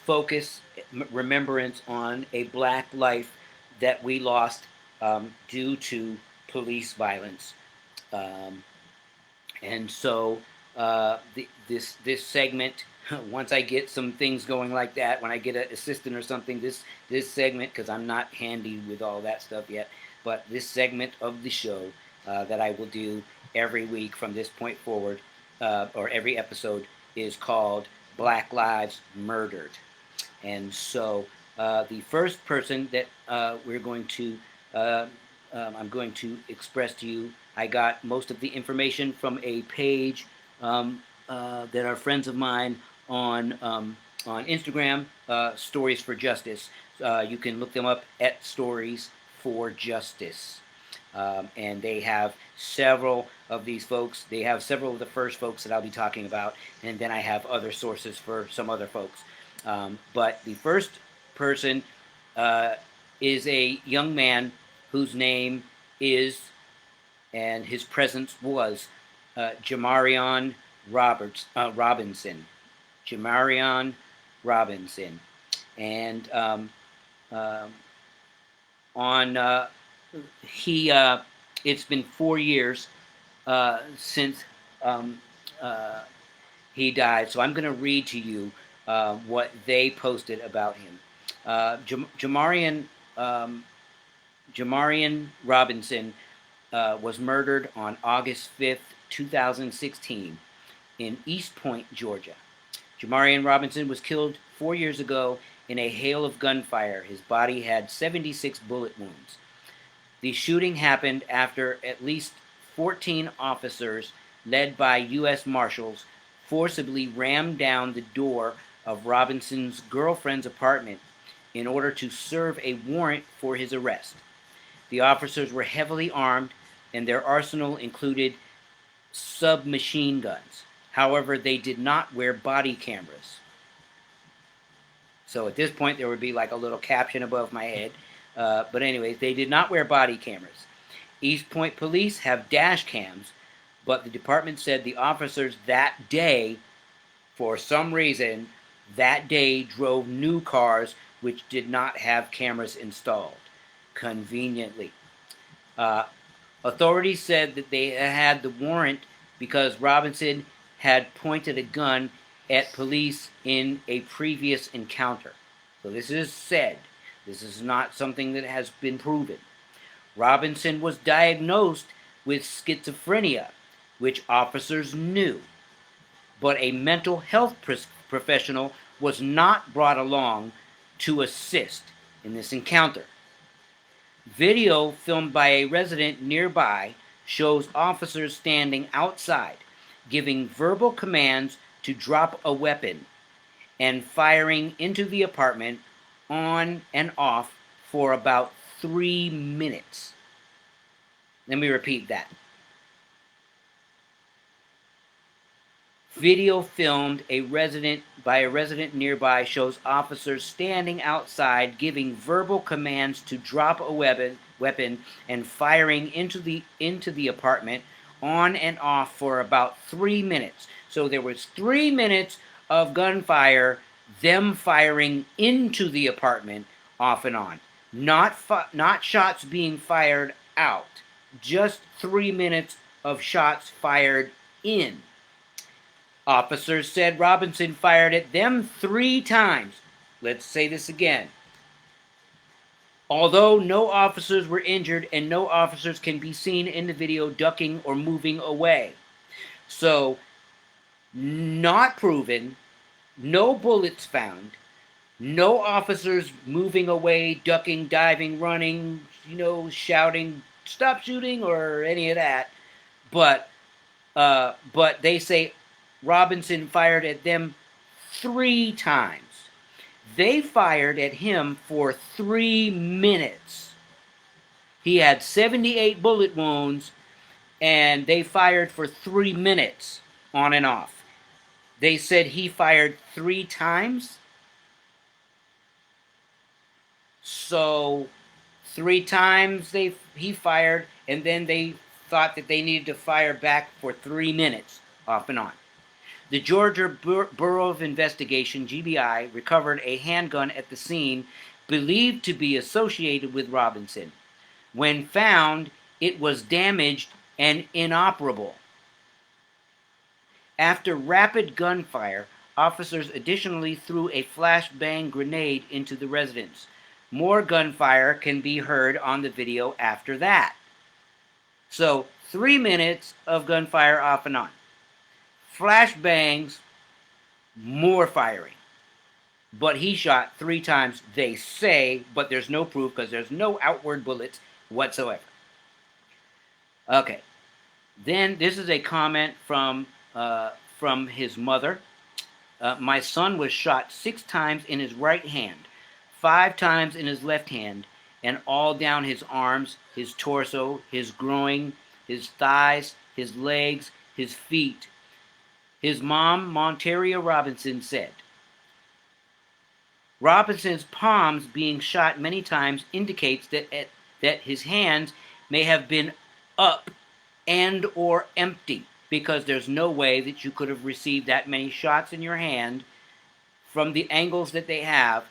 Speaker 1: focus remembrance on a black life that we lost due to police violence. Um, and so this segment, once I get some things going like that, when I get an assistant or something, this segment, because I'm not handy with all that stuff yet, but this segment of the show that I will do every week from this point forward, or every episode, is called Black Lives Murdered. And so the first person that uh, I'm going to express to you, I got most of the information from a page that are friends of mine on Instagram, Stories for Justice. You can look them up at Stories for Justice. And they have several of these folks. They have several of the first folks that I'll be talking about, and then I have other sources for some other folks. But the first person is a young man whose name is, and his presence was, Jamarion Robinson. Jamarion Robinson. And um, on he it's been 4 years since um, uh, he died. So I'm going to read to you what they posted about him. Jamarion Robinson was murdered on August 5th, 2016, in East Point, Georgia. Jamarion Robinson was killed 4 years ago in a hail of gunfire. His body had 76 bullet wounds. The shooting happened after at least 14 officers, led by U.S. Marshals, forcibly rammed down the door of Robinson's girlfriend's apartment in order to serve a warrant for his arrest. The officers were heavily armed, and their arsenal included submachine guns. However, they did not wear body cameras. So at this point, there would be like a little caption above my head. But anyways, they did not wear body cameras. East Point police have dash cams, but the department said the officers that day, for some reason, that day drove new cars which did not have cameras installed. Conveniently. Uh, Authorities said that they had the warrant because Robinson had pointed a gun at police in a previous encounter. So this is said. This is not something that has been proven. Robinson was diagnosed with schizophrenia, which officers knew, but a mental health professional was not brought along to assist in this encounter. Video filmed by a resident nearby shows officers standing outside, giving verbal commands to drop a weapon and firing into the apartment on and off for about 3 minutes. Let me repeat that. Video filmed by a resident nearby shows officers standing outside giving verbal commands to drop a weapon and firing into the apartment on and off for about 3 minutes. So there was 3 minutes of gunfire, them firing into the apartment off and on. Not shots being fired out. Just 3 minutes of shots fired in. Officers said Robinson fired at them 3 times. Let's say this again. Although no officers were injured and no officers can be seen in the video ducking or moving away. So, not proven, no bullets found, no officers moving away, ducking, diving, running, shouting, stop shooting, or any of that. But they say Robinson fired at them 3 times. They fired at him for 3 minutes. He had 78 bullet wounds, and they fired for 3 minutes on and off. They said he fired 3 times. So 3 times he fired, and then they thought that they needed to fire back for 3 minutes off and on. The Georgia Bureau of Investigation, GBI, recovered a handgun at the scene believed to be associated with Robinson. When found, it was damaged and inoperable. After rapid gunfire, officers additionally threw a flashbang grenade into the residence. More gunfire can be heard on the video after that. So, 3 minutes of gunfire off and on. Flashbangs, more firing. But he shot 3 times, they say, but there's no proof because there's no outward bullets whatsoever. Okay. Then this is a comment from his mother. My son was shot 6 times in his right hand, 5 times in his left hand, and all down his arms, his torso, his groin, his thighs, his legs, his feet. His mom, Monteria Robinson, said, Robinson's palms being shot many times indicates that his hands may have been up and or empty, because there's no way that you could have received that many shots in your hand from the angles that they have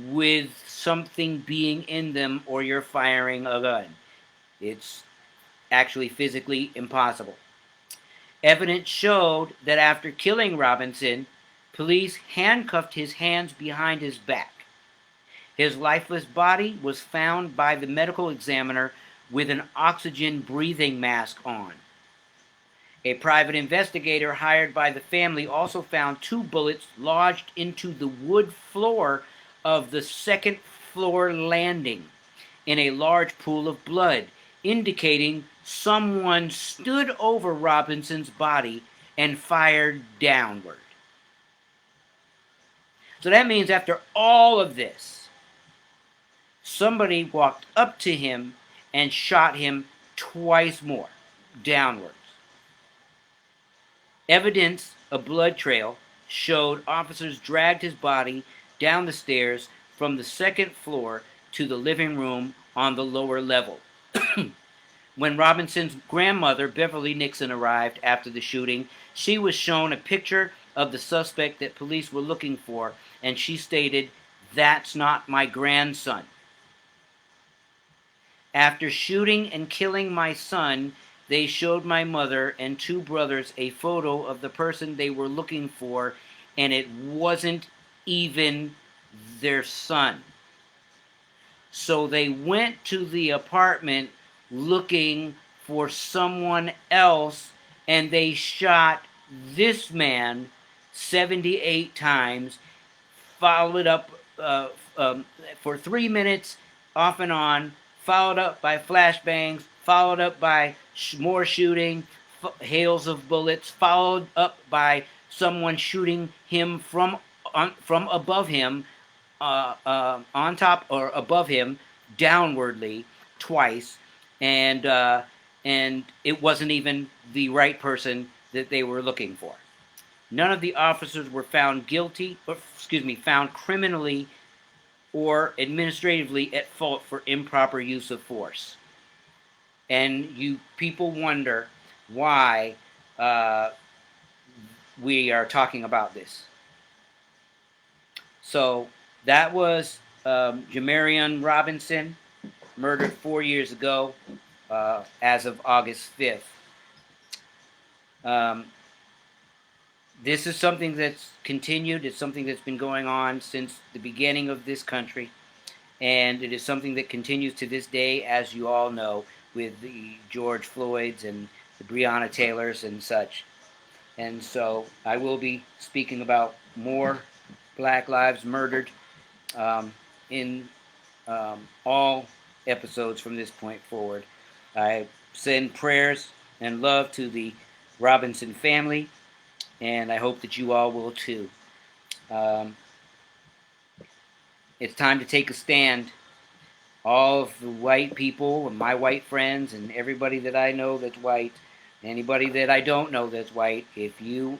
Speaker 1: with something being in them or you're firing a gun. It's actually physically impossible. Evidence showed that after killing Robinson, police handcuffed his hands behind his back. His lifeless body was found by the medical examiner with an oxygen breathing mask on. A private investigator hired by the family also found 2 bullets lodged into the wood floor of the 2nd floor landing in a large pool of blood, indicating someone stood over Robinson's body and fired downward. So that means after all of this, somebody walked up to him and shot him twice more, downwards. Evidence, a blood trail, showed officers dragged his body down the stairs from the second floor to the living room on the lower level. When Robinson's grandmother, Beverly Nixon, arrived after the shooting, she was shown a picture of the suspect that police were looking for, and she stated, "That's not my grandson." After shooting and killing my son, they showed my mother and two brothers a photo of the person they were looking for, and it wasn't even their son. So they went to the apartment looking for someone else, and they shot this man 78 times, followed up for 3 minutes off and on, followed up by flashbangs, followed up by more shooting, hails of bullets, followed up by someone shooting him from above him, on top or above him, downwardly twice, and it wasn't even the right person that they were looking for. None of the officers were found guilty, or found criminally or administratively at fault for improper use of force. And you people wonder why we are talking about this. So that was Jamarion Robinson, murdered 4 years ago, as of August 5th. This is something that's continued. It's something that's been going on since the beginning of this country. And it is something that continues to this day, as you all know, with the George Floyds and the Breonna Taylors and such. And so I will be speaking about more Black lives murdered in all episodes from this point forward. I send prayers and love to the Robinson family, and I hope that you all will too. It's time to take a stand. All of the white people, and my white friends, and everybody that I know that's white, anybody that I don't know that's white, if you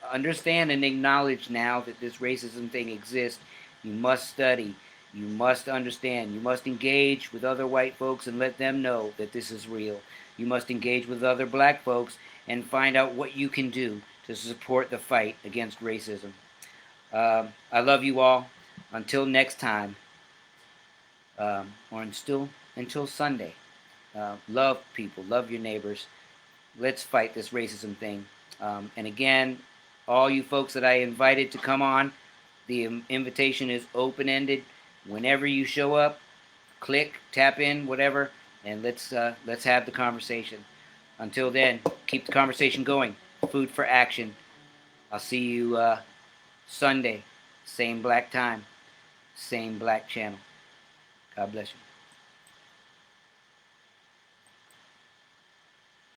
Speaker 1: understand and acknowledge now that this racism thing exists, you must study, you must understand, you must engage with other white folks and let them know that this is real. You must engage with other black folks and find out what you can do to support the fight against racism. I love you all. Until next time, or until Sunday. Love people, love your neighbors. Let's fight this racism thing. And again, all you folks that I invited to come on, the invitation is open-ended. Whenever you show up, click, tap in, whatever, and let's have the conversation. Until then, keep the conversation going. Food for action. I'll see you Sunday, same black time, same black channel. God bless you.